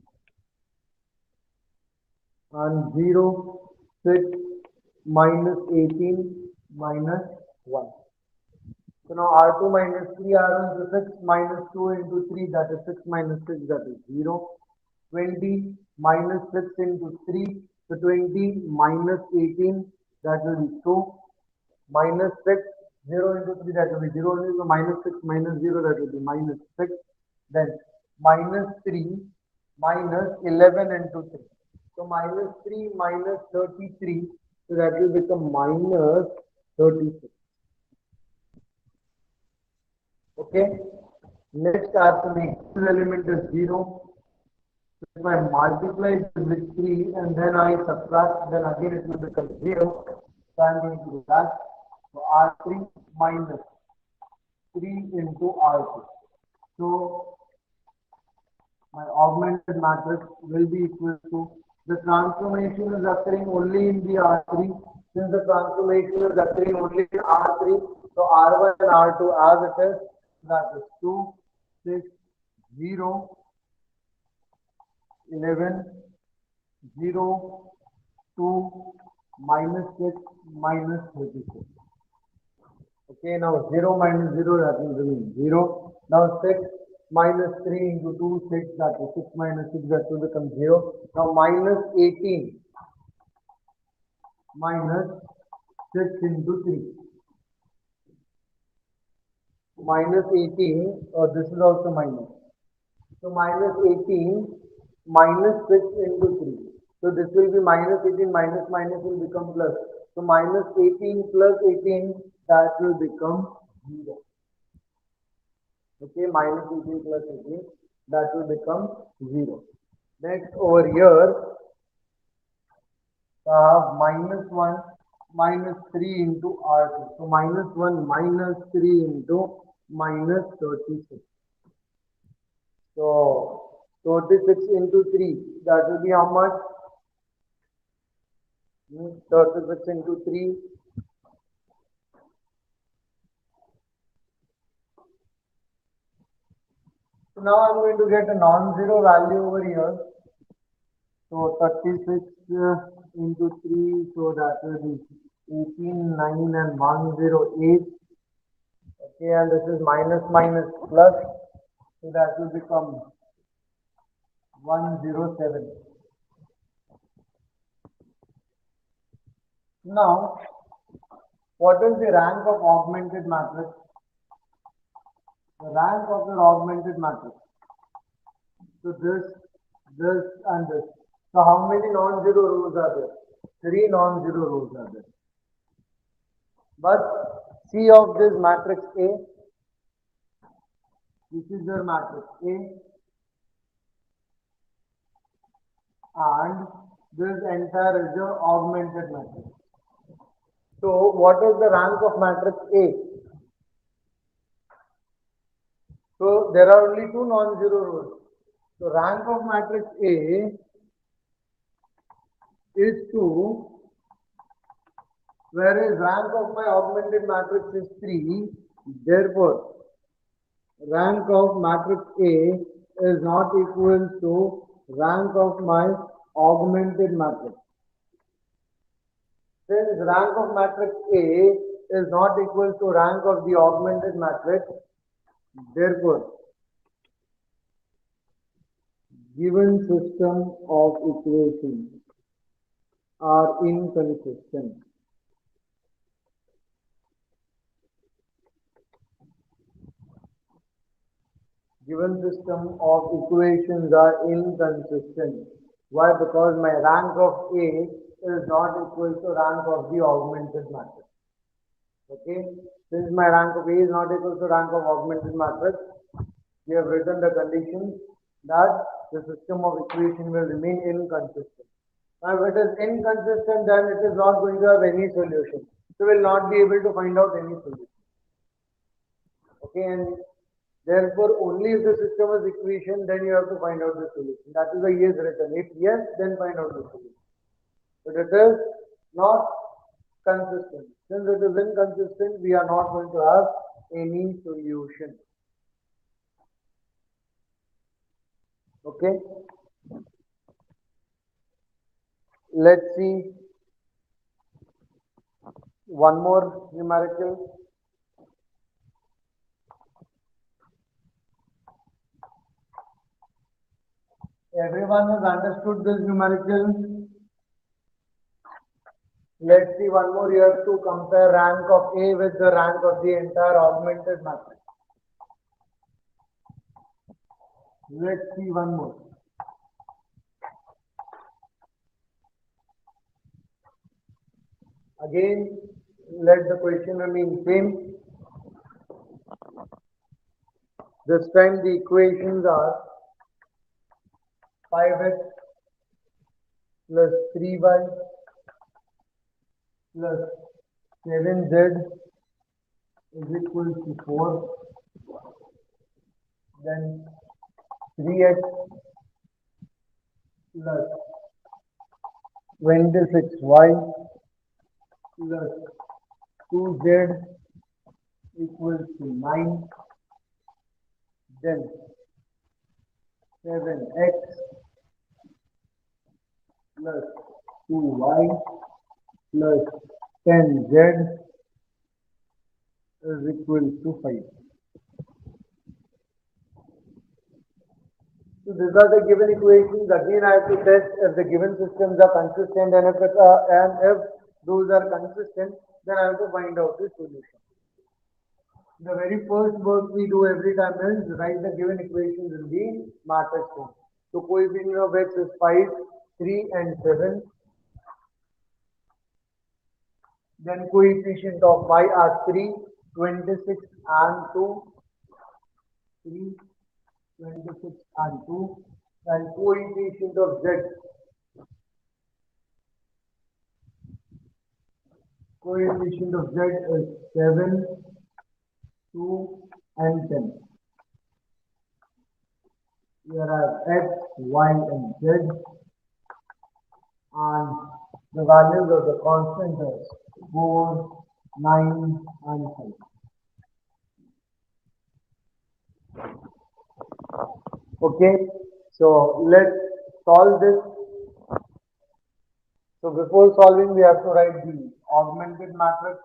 And 0, 6, minus 18, minus 1. So now R2 minus 3, R1 is 6 minus 2 into 3, that is 6 minus 6, that is 0. 20 minus 6 into 3, so 20 minus 18, that will be 2. Minus 6, 0 into 3, that will be 0. So minus 6 minus 0, that will be minus 6. Then minus 3 minus 11 into 3. So minus 3 minus 33, so that will become minus 36. Okay. Next, I have to make this element is 0. So if I multiply this with 3 and then I subtract, then again it will become 0. So I am going to do that. So R3 minus 3 into R2. So my augmented matrix will be equal to, the transformation is occurring only in the R3. Since the transformation is occurring only in R3, so R1 and R2 as it is, that is 2, 6, 0, 11, 0, 2, minus 6, minus 36. Okay, now 0 minus 0, that will remain 0. Now 6 minus 3 into 2, 6, that is 6 minus 6, that will become 0. Now minus 18 minus 6 into 3. Minus 18, or this is also minus. So minus 18 minus 6 into 3. So this will be minus 18 minus minus will become plus. So minus 18 plus 18, that will become 0. Okay, minus 18 plus 18, that will become 0. Next over here, I have minus 1 minus 3 into R2. So minus 1 minus 3 into minus 36. So 36 into 3, that will be how much? 36 into 3. So now I'm going to get a non-zero value over here. So 36 into 3, so that will be 18, 9 and 108. Okay, and this is minus minus plus, so that will become 107. Now, what is the rank of augmented matrix? The rank of the augmented matrix. So this and this. So how many non-zero rows are there? 3 non-zero rows are there. But C of this matrix A, this is your matrix A, and this entire is your augmented matrix. So what is the rank of matrix A? So there are only 2 non-zero rows. So rank of matrix A is 2, whereas rank of my augmented matrix is 3. Therefore, rank of matrix A is not equal to rank of my augmented matrix. Since rank of matrix A is not equal to rank of the augmented matrix, therefore, given system of equations are inconsistent. Given system of equations are inconsistent. Why? Because my rank of A is not equal to rank of the augmented matrix. Okay? Since my rank of A is not equal to rank of augmented matrix, we have written the condition that the system of equation will remain inconsistent. Now, if it is inconsistent, then it is not going to have any solution. So, we will not be able to find out any solution. Okay, and therefore only if the system is equation, then you have to find out the solution. That is why he is written. If yes, then find out the solution. But it is not consistent. Since it is inconsistent, we are not going to have any solution. Okay. Let's see one more numerical. Everyone has understood this numerical. Let's see one more here to compare rank of A with the rank of the entire augmented matrix. Let's see one more. Again, let the question remain same. This time the equations are 5x plus 3y plus 7z is equal to 4. Then 3x plus 26y plus 2z equals to 9. Then 7x plus 2y plus 10z is equal to 5. So these are the given equations. Again, I have to test if the given systems are consistent, and if those are consistent, then I have to find out the solution. The very first work we do every time is write the given equations in the matrix form. So coefficient of x is 5, 3 and 7. Then coefficient of y are 3, 26 and 2. 3, 26 and 2. And coefficient of z. Coefficient of z is 7, 2 and 10. Here are x, y and z. And the values of the constant is 4, 9 and 5. Okay, so let's solve this. So before solving, we have to write the augmented matrix.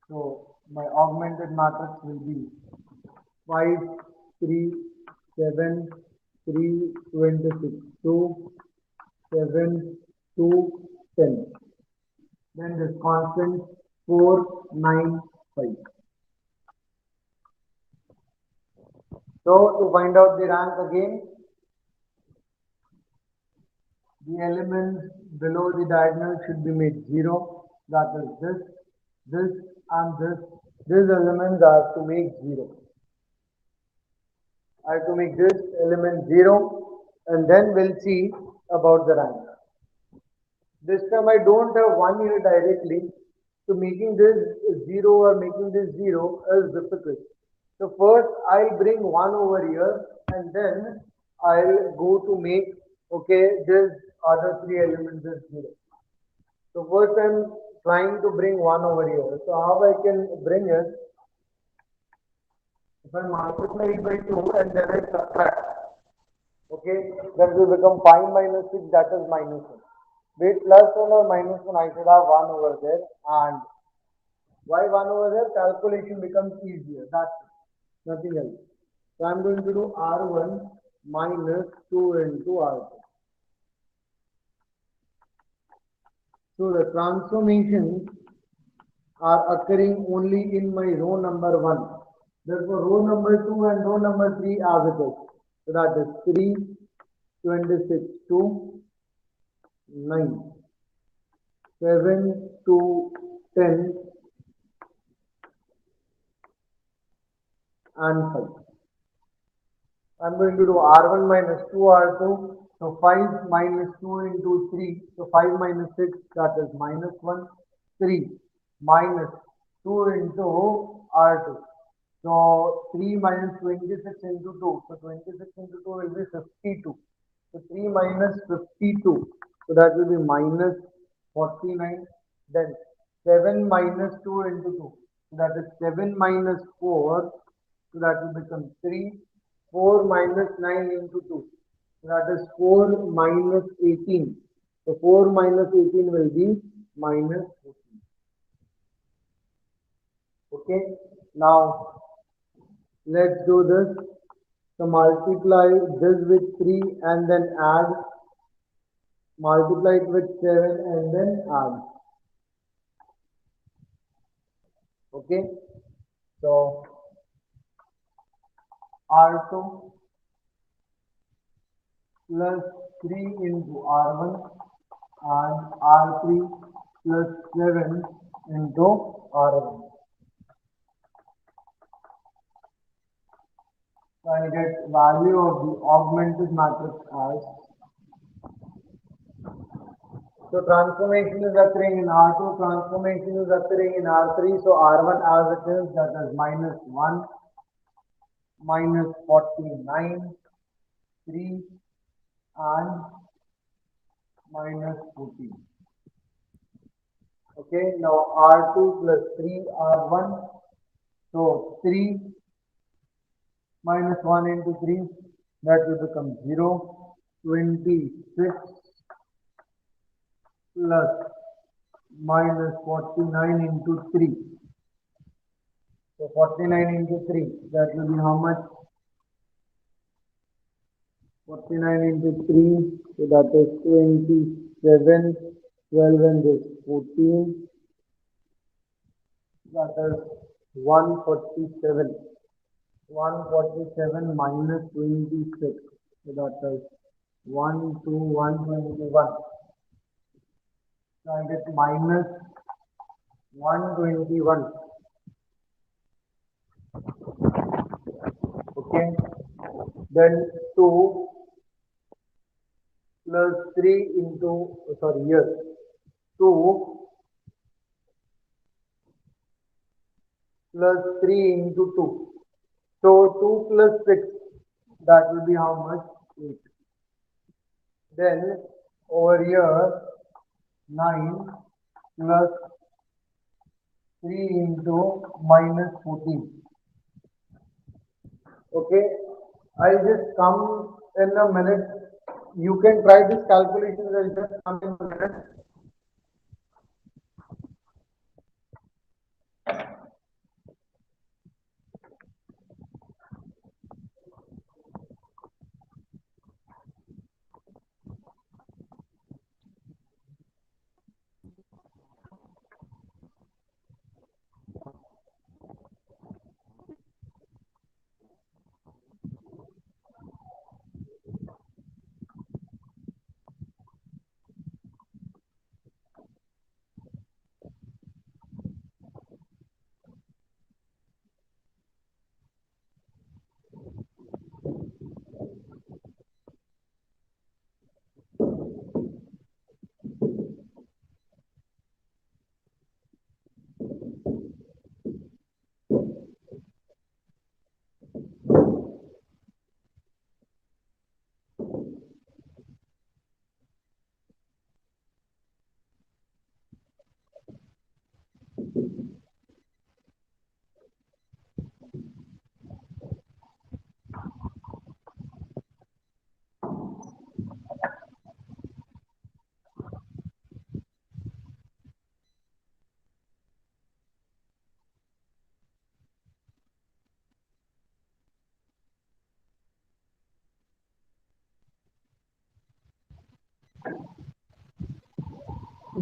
So my augmented matrix will be 5, 3, 7, 3, 26, 2, 7, 2, 10. Then this constant 4, 9, 5. So to find out the rank again, the elements below the diagonal should be made 0. That is this and this. These elements are to make 0. I have to make this element 0 and then we'll see about the rank. This time I don't have 1 here directly. So making this 0 or making this 0 is difficult. So first I'll bring 1 over here and then I'll go to make, okay, this other 3 elements is 0. So first I'm trying to bring 1 over here. So how I can bring it? If I multiply it by 2 and then I subtract, okay, that will become 5 minus 6, that is minus 1. Be it plus 1 or minus 1, I should have 1 over there. And why 1 over there? Calculation becomes easier. That's it. Nothing else. So I'm going to do R1 minus 2 into R2. So the transformations are occurring only in my row number 1. Therefore, row number 2 and row number 3 as it is. So that is 3, 26, 2, 9, 7, 2, 10 and 5. I'm going to do R1 minus 2 R2. So 5 minus 2 into 3. So 5 minus 6, that is minus 1. 3 minus 2 into R2. So 3 minus 26 into 2. So 26 into 2 will be 52. So 3 minus 52. So that will be minus 49. Then 7 minus 2 into 2. So that is 7 minus 4. So that will become 3. 4 minus 9 into 2. So that is 4 minus 18. So 4 minus 18 will be minus 14. Okay. Now let's do this. So multiply this with 3 and then add. Multiply it with 7 and then add. Okay. So R2 plus 3 into R1 and R3 plus 7 into R1. So I get value of the augmented matrix as. So transformation is occurring in R2, transformation is occurring in R3. So R1 as it is, that is minus 1, minus 49, 3 and minus 14. Okay, now R2 plus 3 R1. So 3 minus 1 into 3, that will become 0. 26 plus minus 49 into 3. So 49 into 3, that will be how much? 49 into 3, so that is 27, 12 and this 14, that is 147. 147 minus 26, so that is 1 to 121. So I get minus 121. Okay, then 2 plus 3 into, sorry, here 2 plus 3 into 2. So 2 plus 6, that will be how much? 8. Then over here 9 plus 3 into minus 14. Okay, I'll just come in a minute. You can try this calculation. I'll just come in a minute.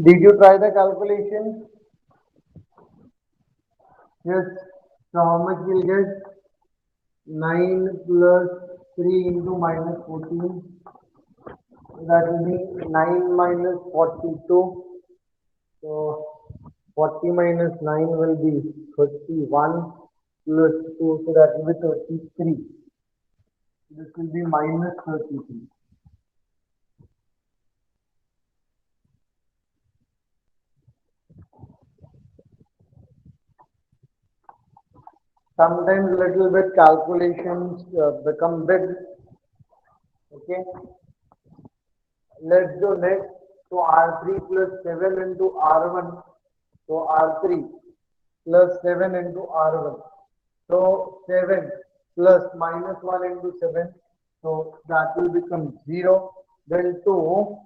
Did you try the calculation? Yes. So how much will get? 9 plus 3 into minus 14. That will be 9 minus 42. So 40 minus 9 will be 31 plus 2. So that will be 33. This will be minus 33. Sometimes little bit calculations become big. Okay. Let's do next. So R3 plus 7 into R1. So R3 plus 7 into R1. So 7 plus minus 1 into 7. So that will become 0. Then 2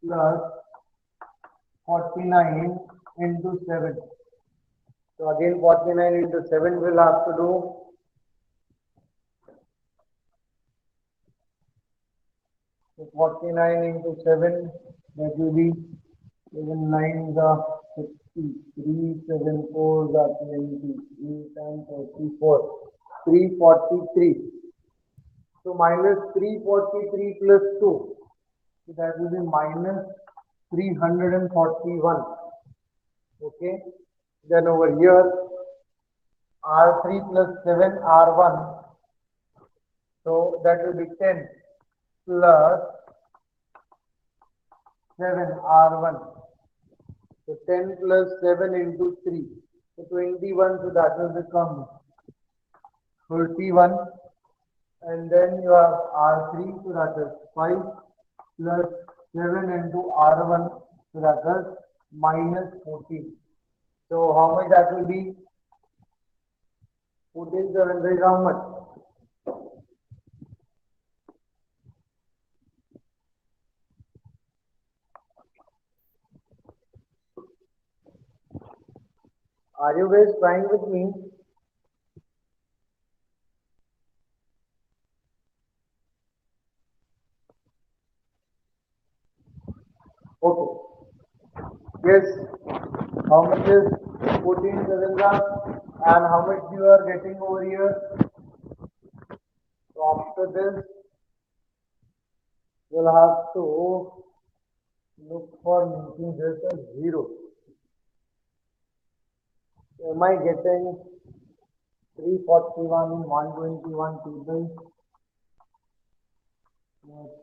plus 49 into 7. So again 49 into 7 will have to do. So 49 into 7, that will be 7 9s are 60, 3 7 4s are 20, 8 and 34, 343. So minus 343 plus 2, so that will be minus 341. Okay, then over here R3 plus 7 R1, so that will be 10 plus 7 R1. So 10 plus 7 into 3. So 21. So that will become 31. And then you have R3. So that is 5 plus 7 into R1. So that is minus 14. So how much that will be? 14 7 is how much? Are you guys trying with me? Okay. Yes. How much is 14 7 and how much you are getting over here? So after this, you'll have to look for making this as 0. Am I getting 341 in 121 tables?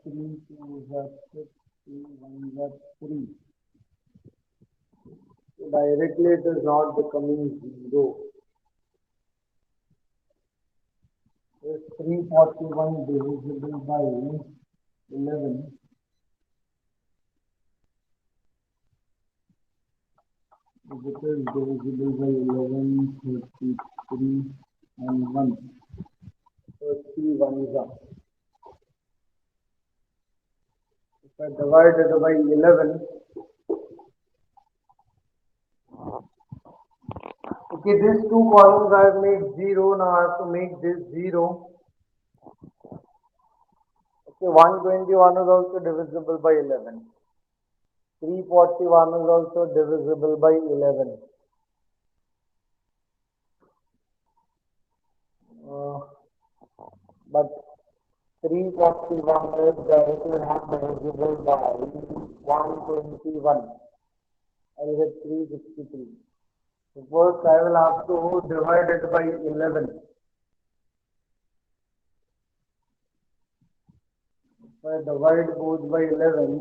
3 2 6 3 1 3. So directly it is not becoming 0. Is 341 divisible by 11? If it is divisible by 11, 33 and 1. So 3 1s are. If I divide it by 11, okay, these two columns I have made 0, now I have to make this 0. Okay, 121 is also divisible by 11. 341 is also divisible by 11. But 341 is directly not divisible by 121. I will get 363. So first I will have to divide it by 11. If I divide both by 11,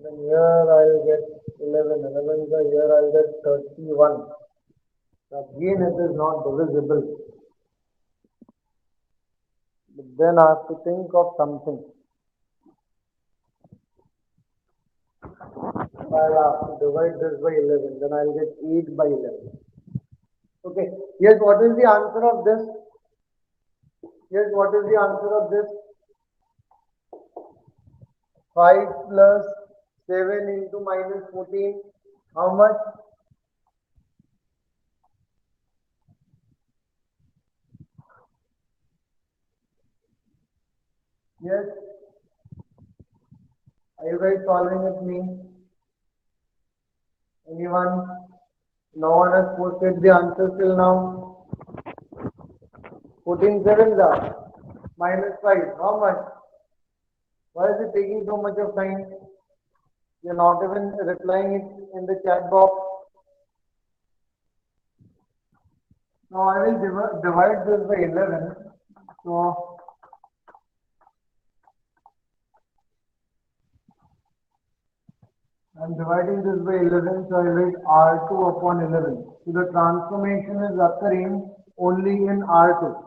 then here I will get 11. 11 so here I will get 31. So again it is not divisible. But then I have to think of something. I'll have to divide this by 11. Then I'll get 8 by 11. Okay. Yes, what is the answer of this? Yes, what is the answer of this? 5 plus 7 into minus 14. How much? Yes. Are you guys solving with me? Anyone? No one has posted the answer till now. 14 sevens are minus 5. How much? Why is it taking so much of time? You're not even replying it in the chat box. Now I will divide this by 11. So I'm dividing this by 11, so I write R2 upon 11. So the transformation is occurring only in R2.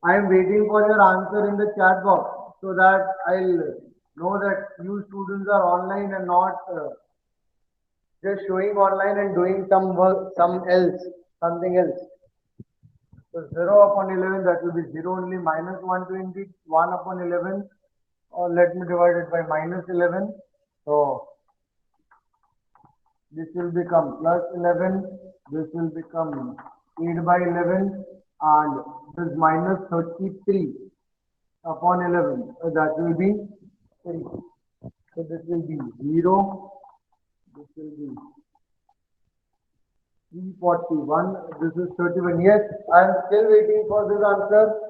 I am waiting for your answer in the chat box so that I'll know that you students are online and not just showing online and doing some work, something else. So 0 upon 11, that will be 0 only, minus 120, 1 upon 11, or let me divide it by minus 11. So this will become plus 11, this will become 8 by 11, and this minus 33 upon 11, that will be 3. So this will be 0, this will be 341, this is 31. Yes, I am still waiting for this answer.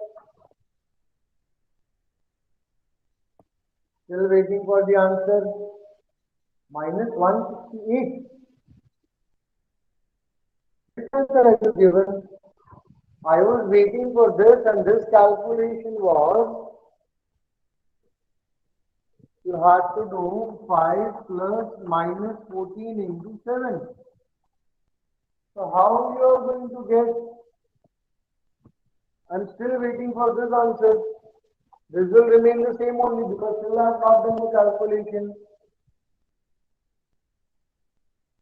Still waiting for the answer. Minus 168. Which answer I have given? I was waiting for this, and this calculation was you have to do 5 plus minus 14 into 7. So how you are going to get? I'm still waiting for this answer. This will remain the same only because still I have not done the calculation.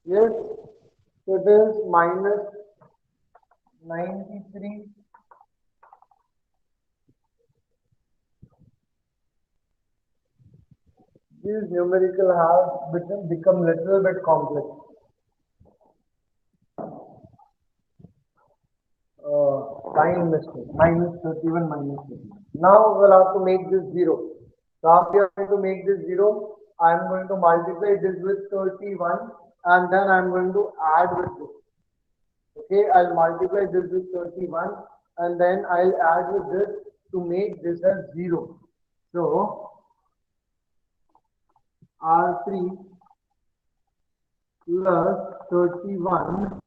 Yes, so it is minus 93. These numerical have become little bit complex. Sign mistake, minus 31 minus 31. Now we'll have to make this 0. So how we are going to make this 0? I am going to multiply this with 31 and then I am going to add with this. Okay, I'll multiply this with 31 and then I'll add with this to make this as 0. So R3 plus 31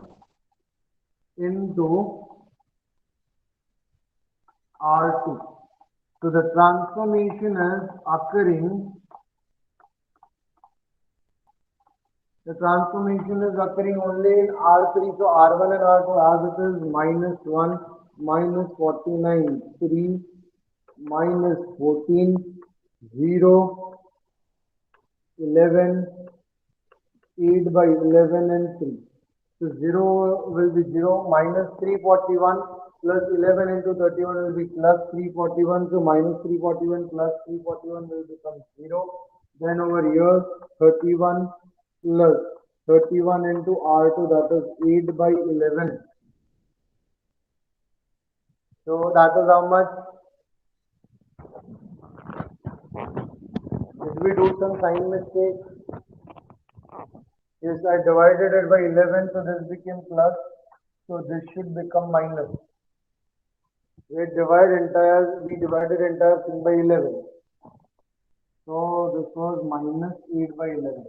into R2. So the transformation is occurring. The transformation is occurring only in R3. So R1 and R2 as it is minus 1, minus 49, 3, minus 14, 0, 11, 8 by 11 and 3. So 0 will be 0, minus 341 plus 11 into 31 will be plus 341. So minus 341 plus 341 will become 0. Then over here 31 plus 31 into R2, that is 8 by 11. So that is how much? Did we do some sign mistake? Yes, I divided it by 11, so this became plus. So this should become minus. We divided entire thing by 11. So this was minus 8 by 11.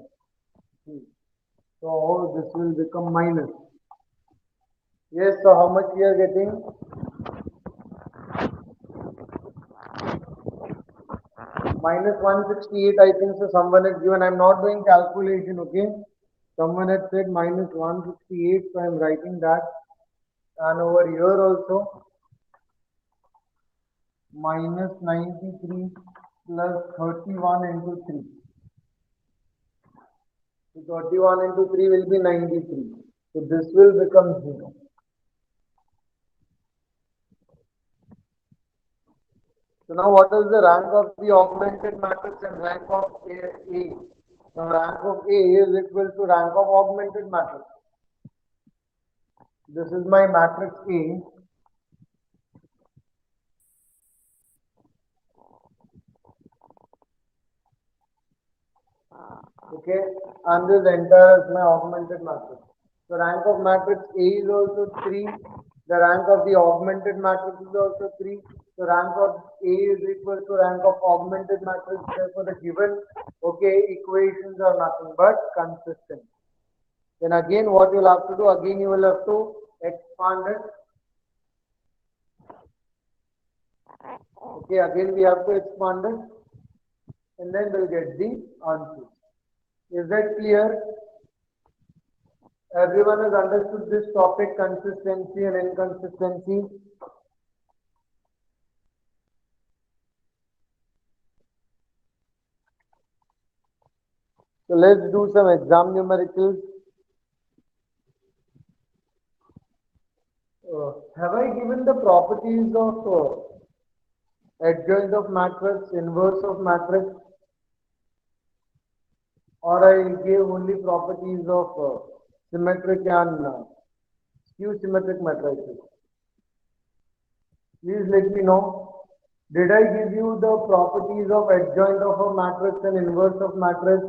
So this will become minus. Yes, so how much we are getting? Minus 168, I think so someone has given. I'm not doing calculation, okay? Someone had said minus 168, so I'm writing that. And over here also, minus 93 plus 31 into 3. So 31 into 3 will be 93. So this will become 0. So now what is the rank of the augmented matrix and rank of A? Now rank of A is equal to rank of augmented matrix. This is my matrix A. Okay, and this entire is my augmented matrix. The rank of matrix A is also 3. The rank of the augmented matrix is also 3. The rank of A is equal to rank of augmented matrix. Therefore, the given equations are nothing but consistent. Then again, what you will have to do? Again, you will have to expand it. Okay, again we have to expand it, and then we'll get the answers. Is that clear? Everyone has understood this topic, consistency and inconsistency. So let's do some exam numericals. Have I given the properties of adjoint of matrix, inverse of matrix, or I gave only properties of symmetric and skew symmetric matrices? Please let me know. Did I give you the properties of adjoint of a matrix and inverse of matrix?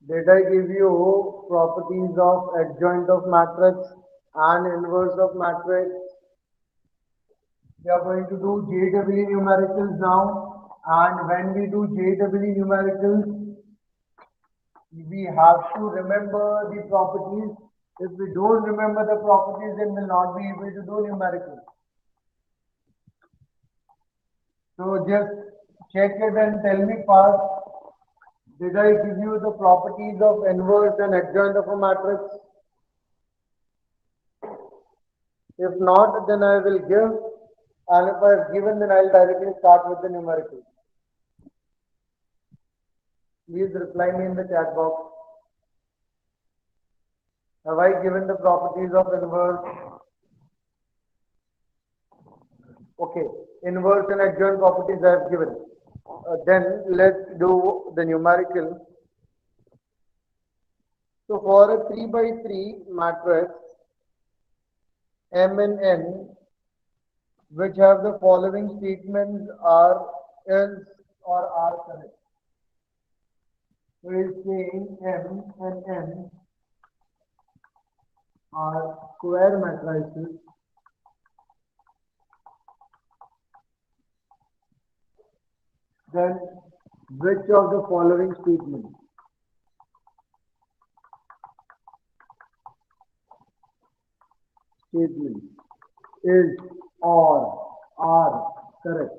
Did I give you properties of adjoint of matrix and inverse of matrix? We are going to do JEE numericals now, and when we do JEE numericals, we have to remember the properties. If we don't remember the properties, then we'll not be able to do numericals. So just check it and tell me fast. Did I give you the properties of inverse and adjoint of a matrix? If not, then I will give, and if I have given, then I will directly start with the numericals. Please reply me in the chat box. Have I given the properties of inverse? Okay, inverse and adjoint properties I have given. Then let's do the numerical. So for a 3 by 3 matrix, M and N, which have the following statements are else or are correct. So it's saying M and N are square matrices. Then which of the following statements is or are correct?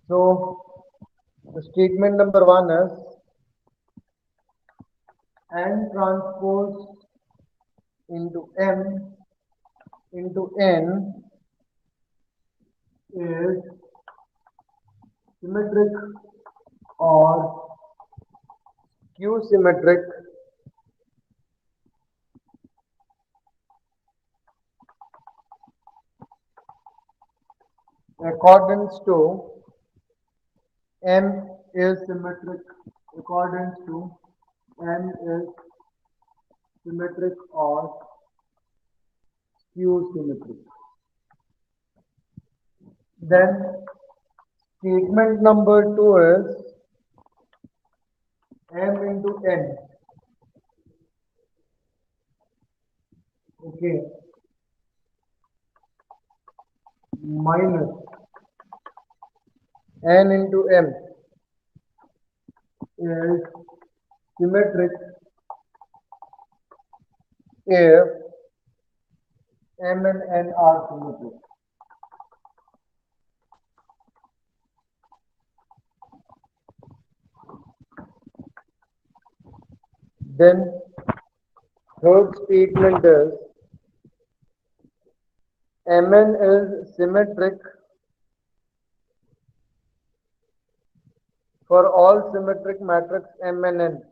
So the statement number 1 is N transpose into M into N is symmetric or skew symmetric accordance to M is symmetric accordance to M is symmetric or skew symmetric. Then statement number 2 is M into N. Okay. Minus N into M is symmetric if M and N are symmetric. Then third statement is Mn is symmetric for all symmetric matrix M and N.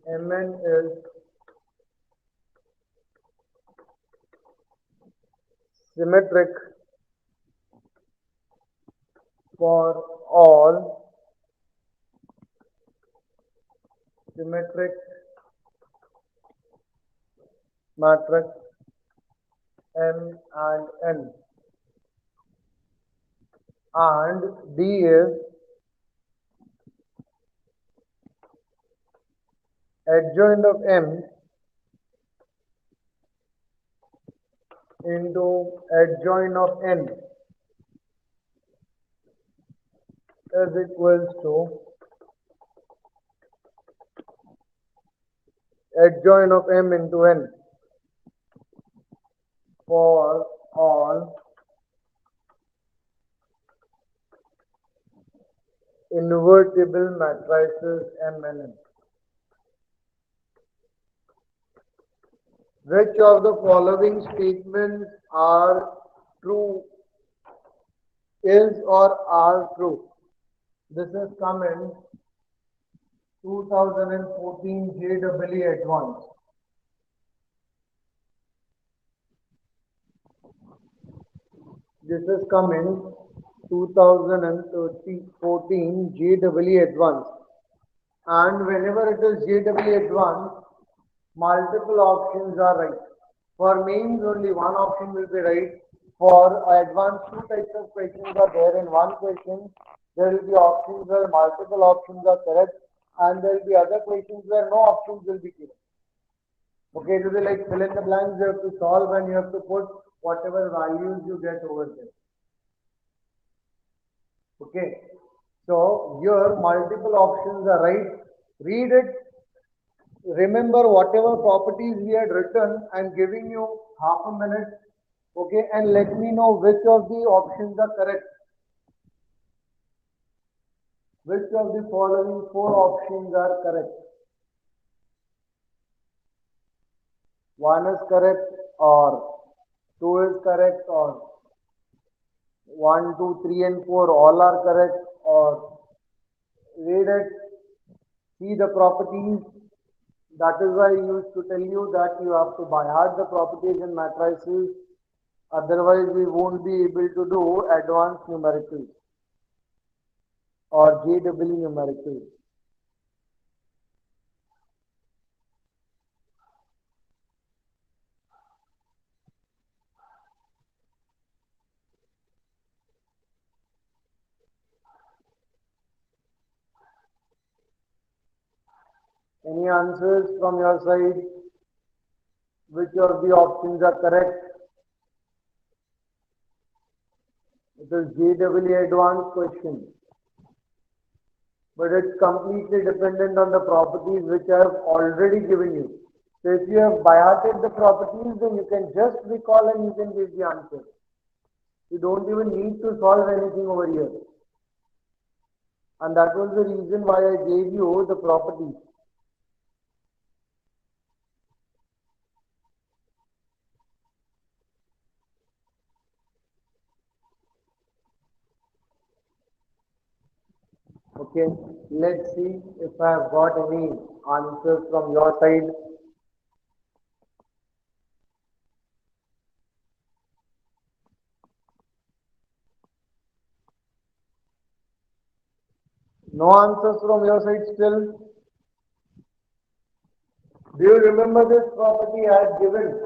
Mn is symmetric for all symmetric matrix M and N. And D is adjoint of M into adjoint of N is equals to adjoint of M into N for all invertible matrices M and N. Which of the following statements are true, is or are true? This is come in 2014 JEE Advanced. This is come in 2014 JEE Advanced. And whenever it is JEE Advanced, multiple options are right. For mains, only one option will be right. For advanced, two types of questions are there. In one question, there will be options where multiple options are correct, and there will be other questions where no options will be given. Okay, it will be like fill in the blanks, you have to solve and you have to put whatever values you get over there. Okay, so here multiple options are right. Read it. Remember whatever properties we had written. I'm giving you half a minute. Okay, and let me know which of the options are correct. Which of the following four options are correct? One is correct, or two is correct, or 1, 2, 3 and 4 all are correct, or read it, see the properties. That is why I used to tell you that you have to by heart the properties in matrices. Otherwise, we won't be able to do advanced numericals or JEE numericals. Any answers from your side? Which of the options are correct? It is JEE advanced question. But it's completely dependent on the properties which I have already given you. So if you have by hearted the properties, then you can just recall and you can give the answer. You don't even need to solve anything over here. And that was the reason why I gave you the properties. Okay, let's see if I have got any answers from your side. No answers from your side still? Do you remember this property I had given?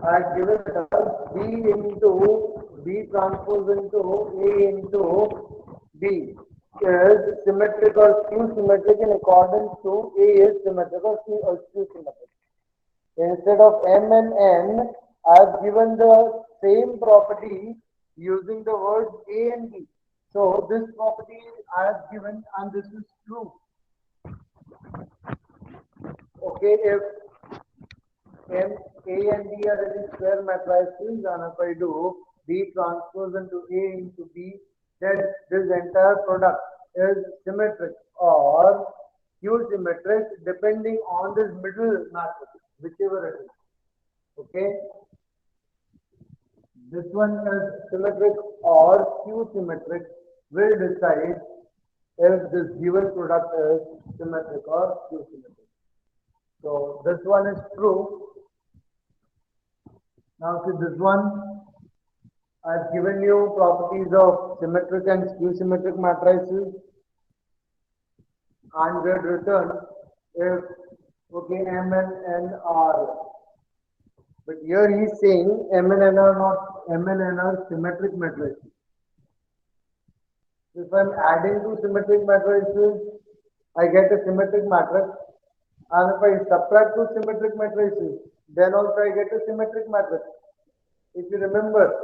I had given it as B into B transpose into A into B is symmetric or skew symmetric in accordance to A is symmetric or skew symmetric. Instead of M and N, I have given the same property using the words A and B. So this property I have given, and this is true. Okay, if M, A and B are any square matrices, and if I do B transpose into A into B, then this entire product is symmetric or skew symmetric depending on this middle matrix, whichever it is. Okay, this one is symmetric or skew symmetric will decide if this given product is symmetric or skew symmetric. So this one is true. Now see this one, I've given you properties of symmetric and skew symmetric matrices, and we had written if okay M and N are, but here he is saying M and N are not, M and N are symmetric matrices. If I'm adding two symmetric matrices, I get a symmetric matrix, and if I subtract two symmetric matrices, then also I get a symmetric matrix. If you remember,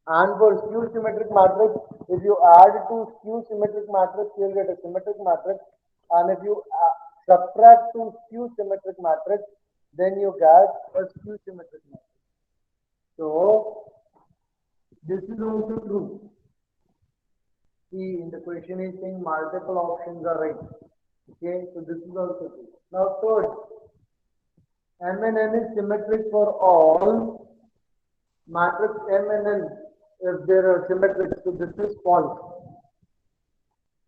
and for skew symmetric matrix, if you add two skew symmetric matrix, you will get a symmetric matrix, and if you subtract two skew symmetric matrix, then you get a skew symmetric matrix. So this is also true. See, in the question is saying multiple options are right. Okay, so this is also true. Now third, M and N is symmetric for all matrix M and N if they are symmetric. So this is false.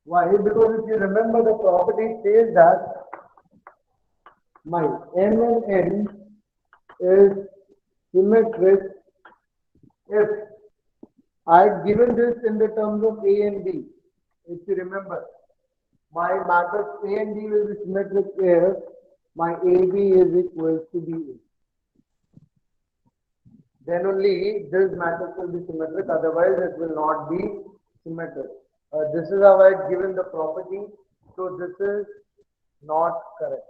Why? Because if you remember, the property says that my M and N is symmetric if I had given this in the terms of A and B. If you remember, my matrix A and B will be symmetric if my AB is equal to BA. Then only this matrix will be symmetric, otherwise it will not be symmetric. This is how I had given the property, so this is not correct.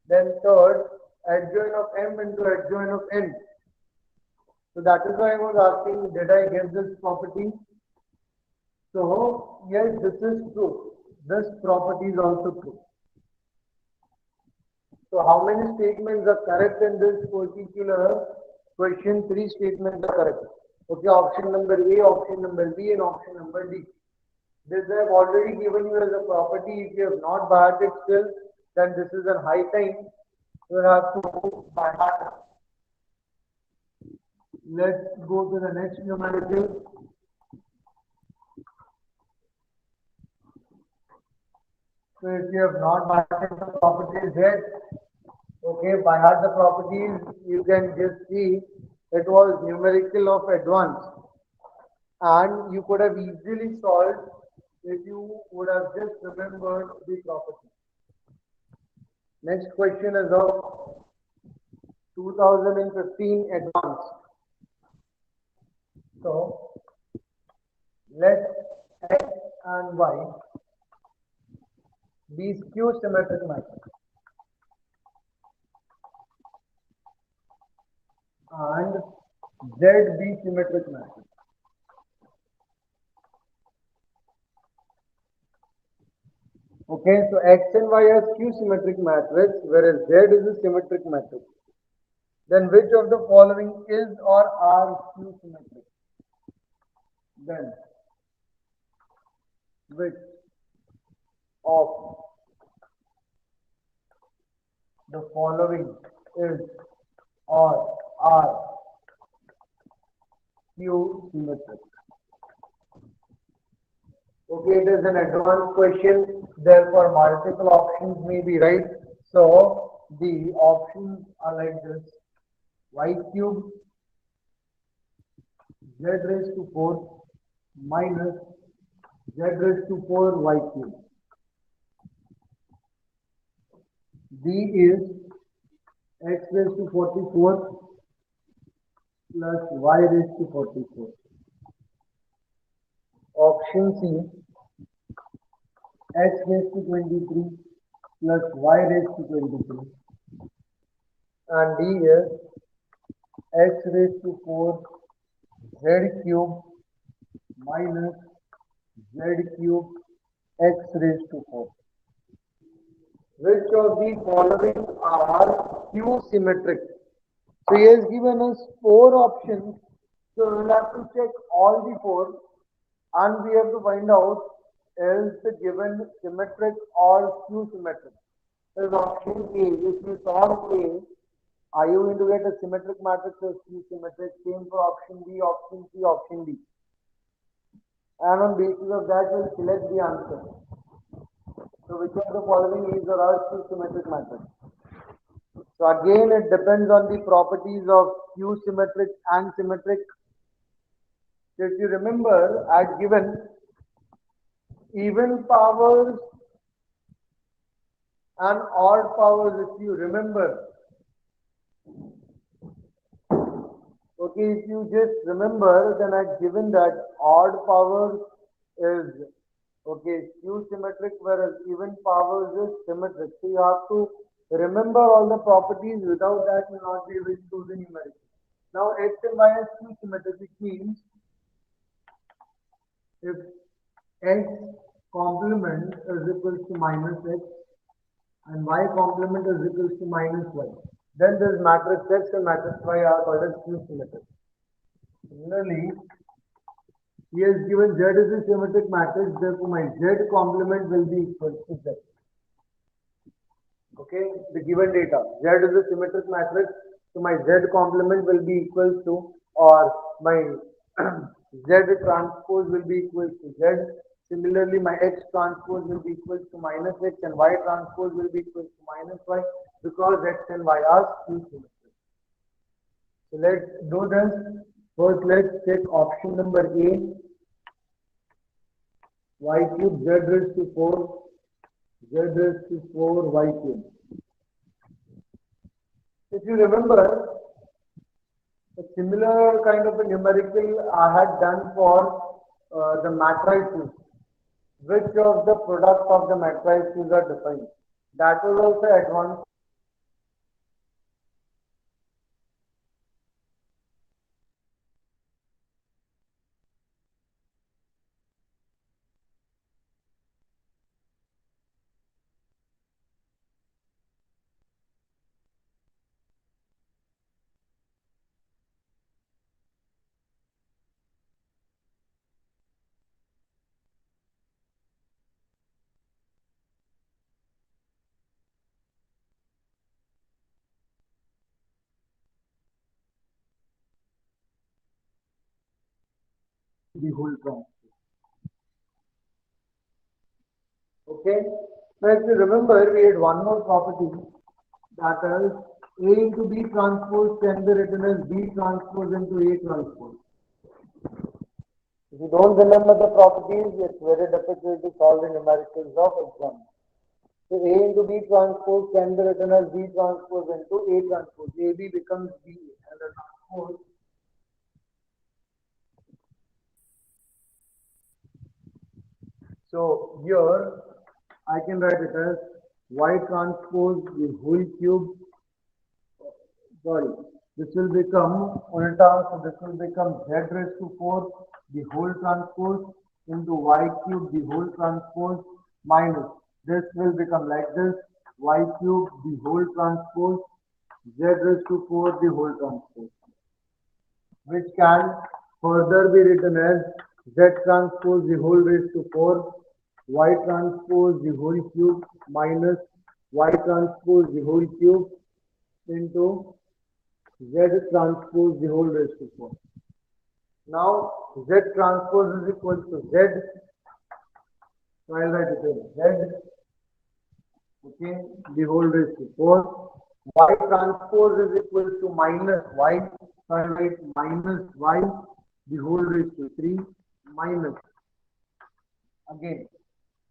Then third, adjoint of M into adjoint of N. So that is why I was asking, did I get this property? So yes, this is true. This property is also true. So how many statements are correct in this particular question? 3 statements are correct. Okay, option number A, option number B, and option number D. This I have already given you as a property. If you have not by heart it still, then this is a high time. You have to by heart. Let's go to the next numerical. So if you have not by heart the properties yet, okay, by heart the properties, you can just see it was numerical of advanced, and you could have easily solved if you would have just remembered the property. Next question is of 2015 advanced. So let X and Y be skew symmetric matrix and Z be symmetric matrix. Okay, so X and Y are skew symmetric matrix, whereas Z is a symmetric matrix. Then which of the following is or are skew symmetric? Then which of the following is or are skew symmetric? Okay, it is an advanced question, therefore multiple options may be right. So the options are like this: y cube z raised to 4 minus z raised to 4 y cube. D is x raised to 44 plus y raised to 44. Option C, x raised to 23 plus y raised to 23. And D is x raised to 4 z cube minus z cube x raised to 4. Which of the following are skew symmetric? So he has given us 4 options. So we will have to check all the 4 and we have to find out is the given symmetric or skew symmetric. Is option A. If you solve A, are you going to get a symmetric matrix or skew symmetric? Same for option B, option C, option D. And on basis of that, we'll select the answer. So which of the following is or are skew symmetric matrix? So again, it depends on the properties of skew symmetric and symmetric. So if you remember, I had given even powers and odd powers, if you remember. Okay, if you just remember, then I had given that odd powers is skew symmetric, whereas even powers is symmetric. So you have to remember all the properties. Without that, you will not be able to do the numerical. Now x and y is skew symmetric, which means if x complement is equal to minus x and y complement is equals to minus y. Then this matrix X and matrix Y are called as skew symmetric. Similarly, he has given Z is a symmetric matrix, therefore my Z complement will be equal to Z. Okay, the given data. Z is a symmetric matrix, so my Z complement will be equal to, or my Z transpose will be equal to Z. Similarly, my X transpose will be equal to minus X and Y transpose will be equal to minus Y because X and Y are skew symmetric. So let's do this. First, let's take option number A. Y cube Z raised to 4, Z raised to 4 Y cube. If you remember, a similar kind of a numerical I had done for the matrices. Which of the products of the matrices are defined? That was also advanced. The whole transpose. Okay. So if you remember, we had one more property that is A into B transpose can be written as B transpose into A transpose. If you don't remember the properties, it's very difficult to solve the numericals of exam. So A into B transpose can be written as B transpose into A transpose. AB becomes B and the transpose. So here I can write it as Y transpose the whole cube. Sorry, this will become ulta, so this will become Z raised to 4 the whole transpose into Y cube the whole transpose minus this will become like this Y cube the whole transpose Z raised to 4 the whole transpose, which can further be written as Z transpose the whole raised to 4 Y transpose the whole cube minus Y transpose the whole cube into Z transpose the whole raised to 4. Now Z transpose is equal to Z. So I'll write it as Z. Okay, the whole raised to 4. Y transpose is equal to minus Y. So I'll write minus Y the whole raised to 3 minus. Again,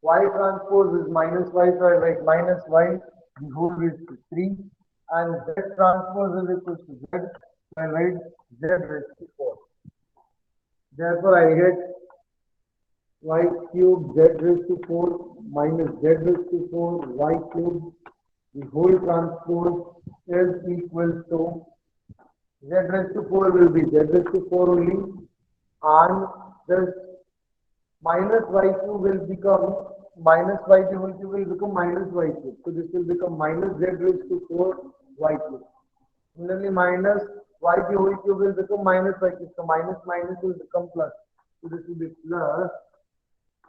Y transpose is minus Y. So I'll write minus Y the whole raised to 3. And Z transpose is equal to Z. So I'll write Z raised to 4. Therefore, I get Y cube Z raised to 4 minus Z raised to 4 Y cube the whole transpose is equal to Z raised to 4 will be Z raised to 4 only, and this minus Y cube will become minus Y cube will become minus Y cube. So this will become minus Z raised to 4 Y cube. Similarly, minus Y cube will become minus Y cube. So minus minus will become plus. So this will be plus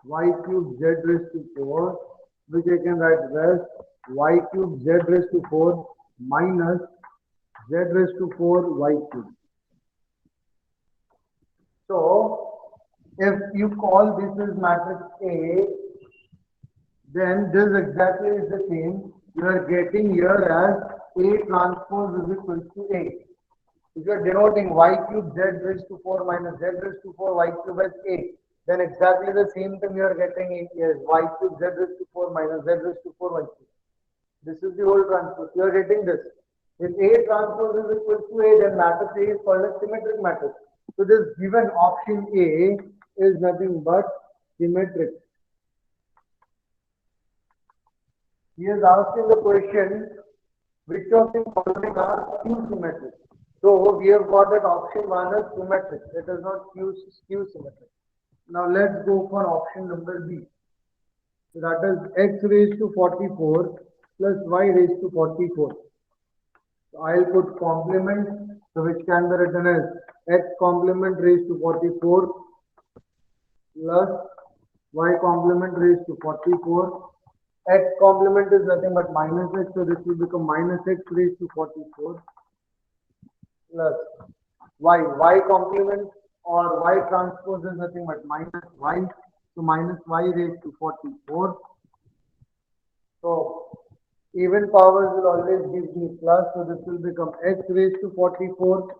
Y cube Z raised to 4, which I can write as Y cube Z raised to 4 minus Z raised to 4 Y cube. So if you call this is matrix A, then this exactly is the same. You are getting here as A transpose is equal to A. If you are denoting Y cube Z raised to 4 minus Z raised to 4 Y cube as A, then exactly the same thing you are getting in is Y cube Z raised to 4 minus Z raised to 4 Y cube. This is the whole transpose. You are getting this. If A transpose is equal to A, then matrix A is called a symmetric matrix. So this given option A is nothing but symmetric. He is asking the question, which of the following are skew symmetric? So we have got that option 1 as symmetric. It is not skew symmetric. Now let's go for option number B. So that is x raised to 44 plus y raised to 44. So I'll put complement, so which can be written as x complement raised to 44 plus y complement raised to 44. X complement is nothing but minus x, so this will become minus x raised to 44 plus y complement or y transpose is nothing but minus y, so minus y raised to 44. So even powers will always give me plus, so this will become x raised to 44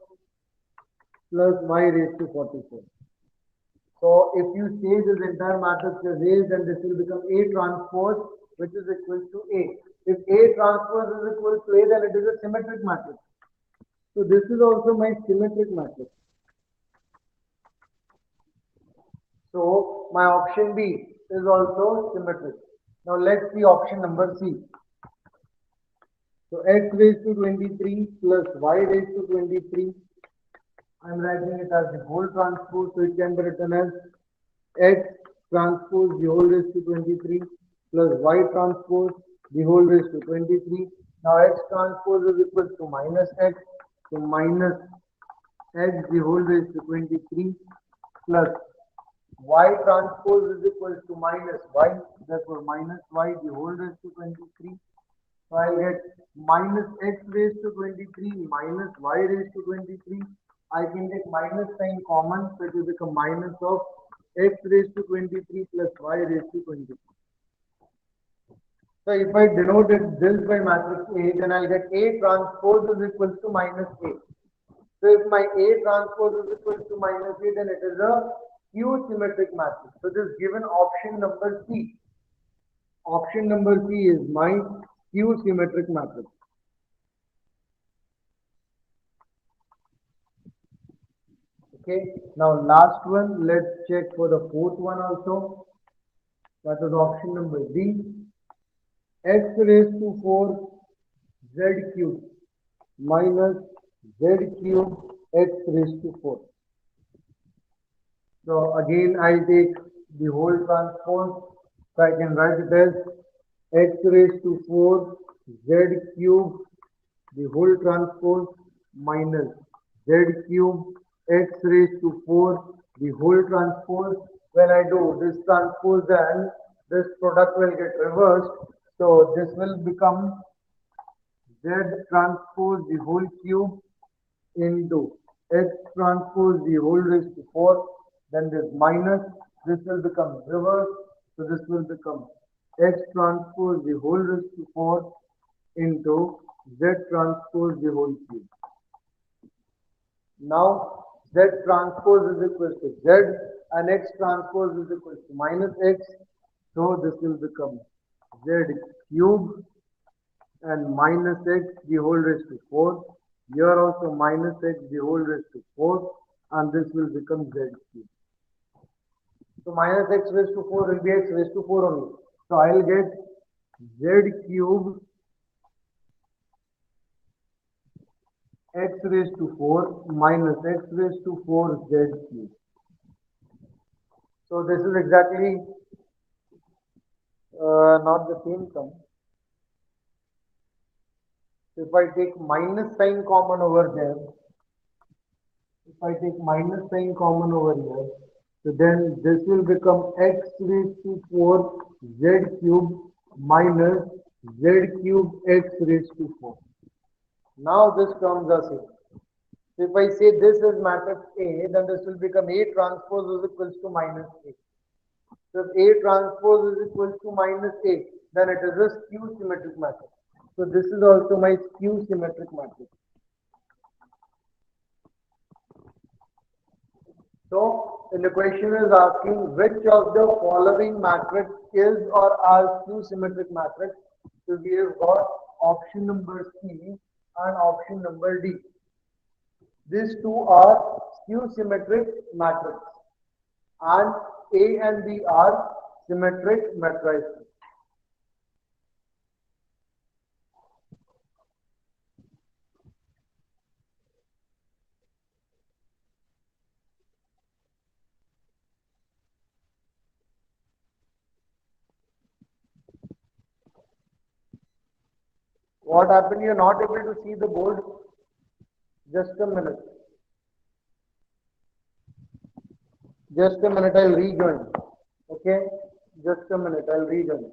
plus y raised to 44. So if you say this entire matrix is raised, then this will become A transpose, which is equal to A. If A transpose is equal to A, then it is a symmetric matrix. So this is also my symmetric matrix. So my option B is also symmetric. Now let's see option number C. So x raised to 23 plus y raised to 23. I am writing it as the whole transpose, so it can be written as x transpose the whole raised to 23 plus y transpose the whole raised to 23. Now x transpose is equal to minus x, so minus x the whole raised to 23 plus y transpose is equal to minus y, therefore minus y the whole raised to 23. So I'll get minus x raised to 23 minus y raised to 23. I can take minus sign common, so it will become minus of x raised to 23 plus y raised to 23. So if I denote this by matrix A, then I'll get A transpose is equal to minus A. So if my A transpose is equal to minus A, then it is a Q symmetric matrix. So this given option number C. Option number C is my Q symmetric matrix. Okay, now last one, let's check for the fourth one also. That is option number D. X raised to 4 z cube minus z cube x raised to 4. So again I take the whole transpose, so I can write it as x raised to 4 z cube the whole transpose minus z cube x raised to 4 the whole transpose. When I do this transpose, then this product will get reversed, so this will become z transpose the whole cube into x transpose the whole raised to 4, then this minus, this will become reverse, so this will become x transpose the whole raised to 4 into z transpose the whole cube. Now z transpose is equal to z and x transpose is equal to minus x, so this will become z cube and minus x the whole raised to 4. Here also minus x the whole raised to 4, and this will become z cube. So minus x raised to 4 will be x raised to 4 only. So I will get z cube x raised to 4 minus x raised to 4 z cube. So this is exactly not the same sum. If I take minus sign common over there, if I take minus sign common over here, so then this will become x raised to 4 z cube minus z cube x raised to 4. Now this terms are same. So if I say this is matrix A, then this will become A transpose is equals to minus A. So if A transpose is equal to minus A, then it is a skew symmetric matrix. So this is also my skew symmetric matrix. So the question is asking which of the following matrix is or are skew symmetric matrix. So we have got option number C and option number D. These two are skew symmetric matrix, and A and B are symmetric matrices. What happened? You're not able to see the board? Just a minute. Just a minute, I'll rejoin. Okay? Just a minute, I'll rejoin.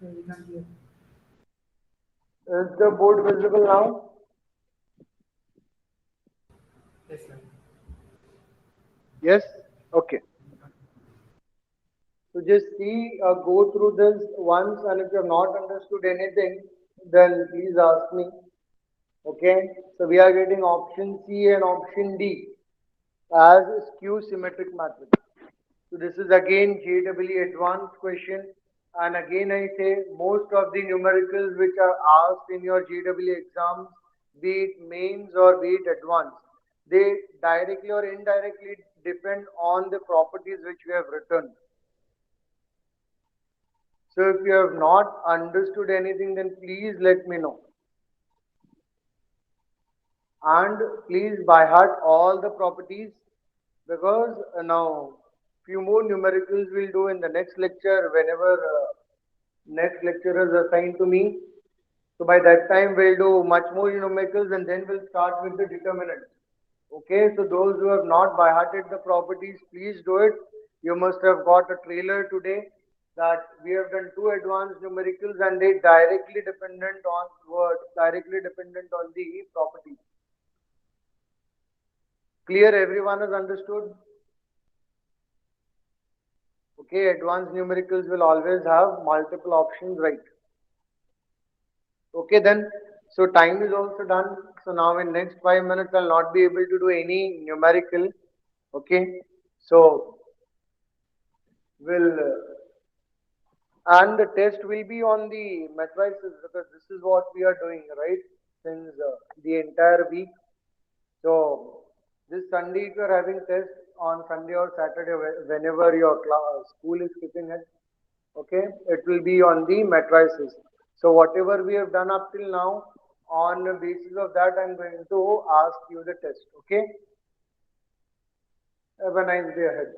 So we can't hear. Is the board visible now? Yes, sir. Yes? Okay. So just see, go through this once, and if you have not understood anything, then please ask me. Okay? So we are getting option C and option D as skew symmetric matrix. So this is again JEE advanced question, and again I say most of the numericals which are asked in your JEE exams, be it mains or be it advanced, they directly or indirectly depend on the properties which we have written. So if you have not understood anything, then please let me know. And please by heart all the properties, because now few more numericals we'll do in the next lecture whenever next lecture is assigned to me. So by that time we'll do much more numericals, and then we'll start with the determinants. Okay, so those who have not by hearted the properties, please do it. You must have got a trailer today that we have done two advanced numericals, and they directly dependent on the properties. Clear? Everyone has understood? Okay, advanced numericals will always have multiple options, right? Okay then, so time is also done. So now in next 5 minutes, I'll not be able to do any numerical. Okay, so we'll and the test will be on the matrices, because this is what we are doing, right? Since the entire week. So this Sunday, if you are having test on Sunday or Saturday, whenever your school is keeping it, okay, it will be on the matrices. So whatever we have done up till now, on the basis of that, I'm going to ask you the test. Okay. Have a nice day ahead.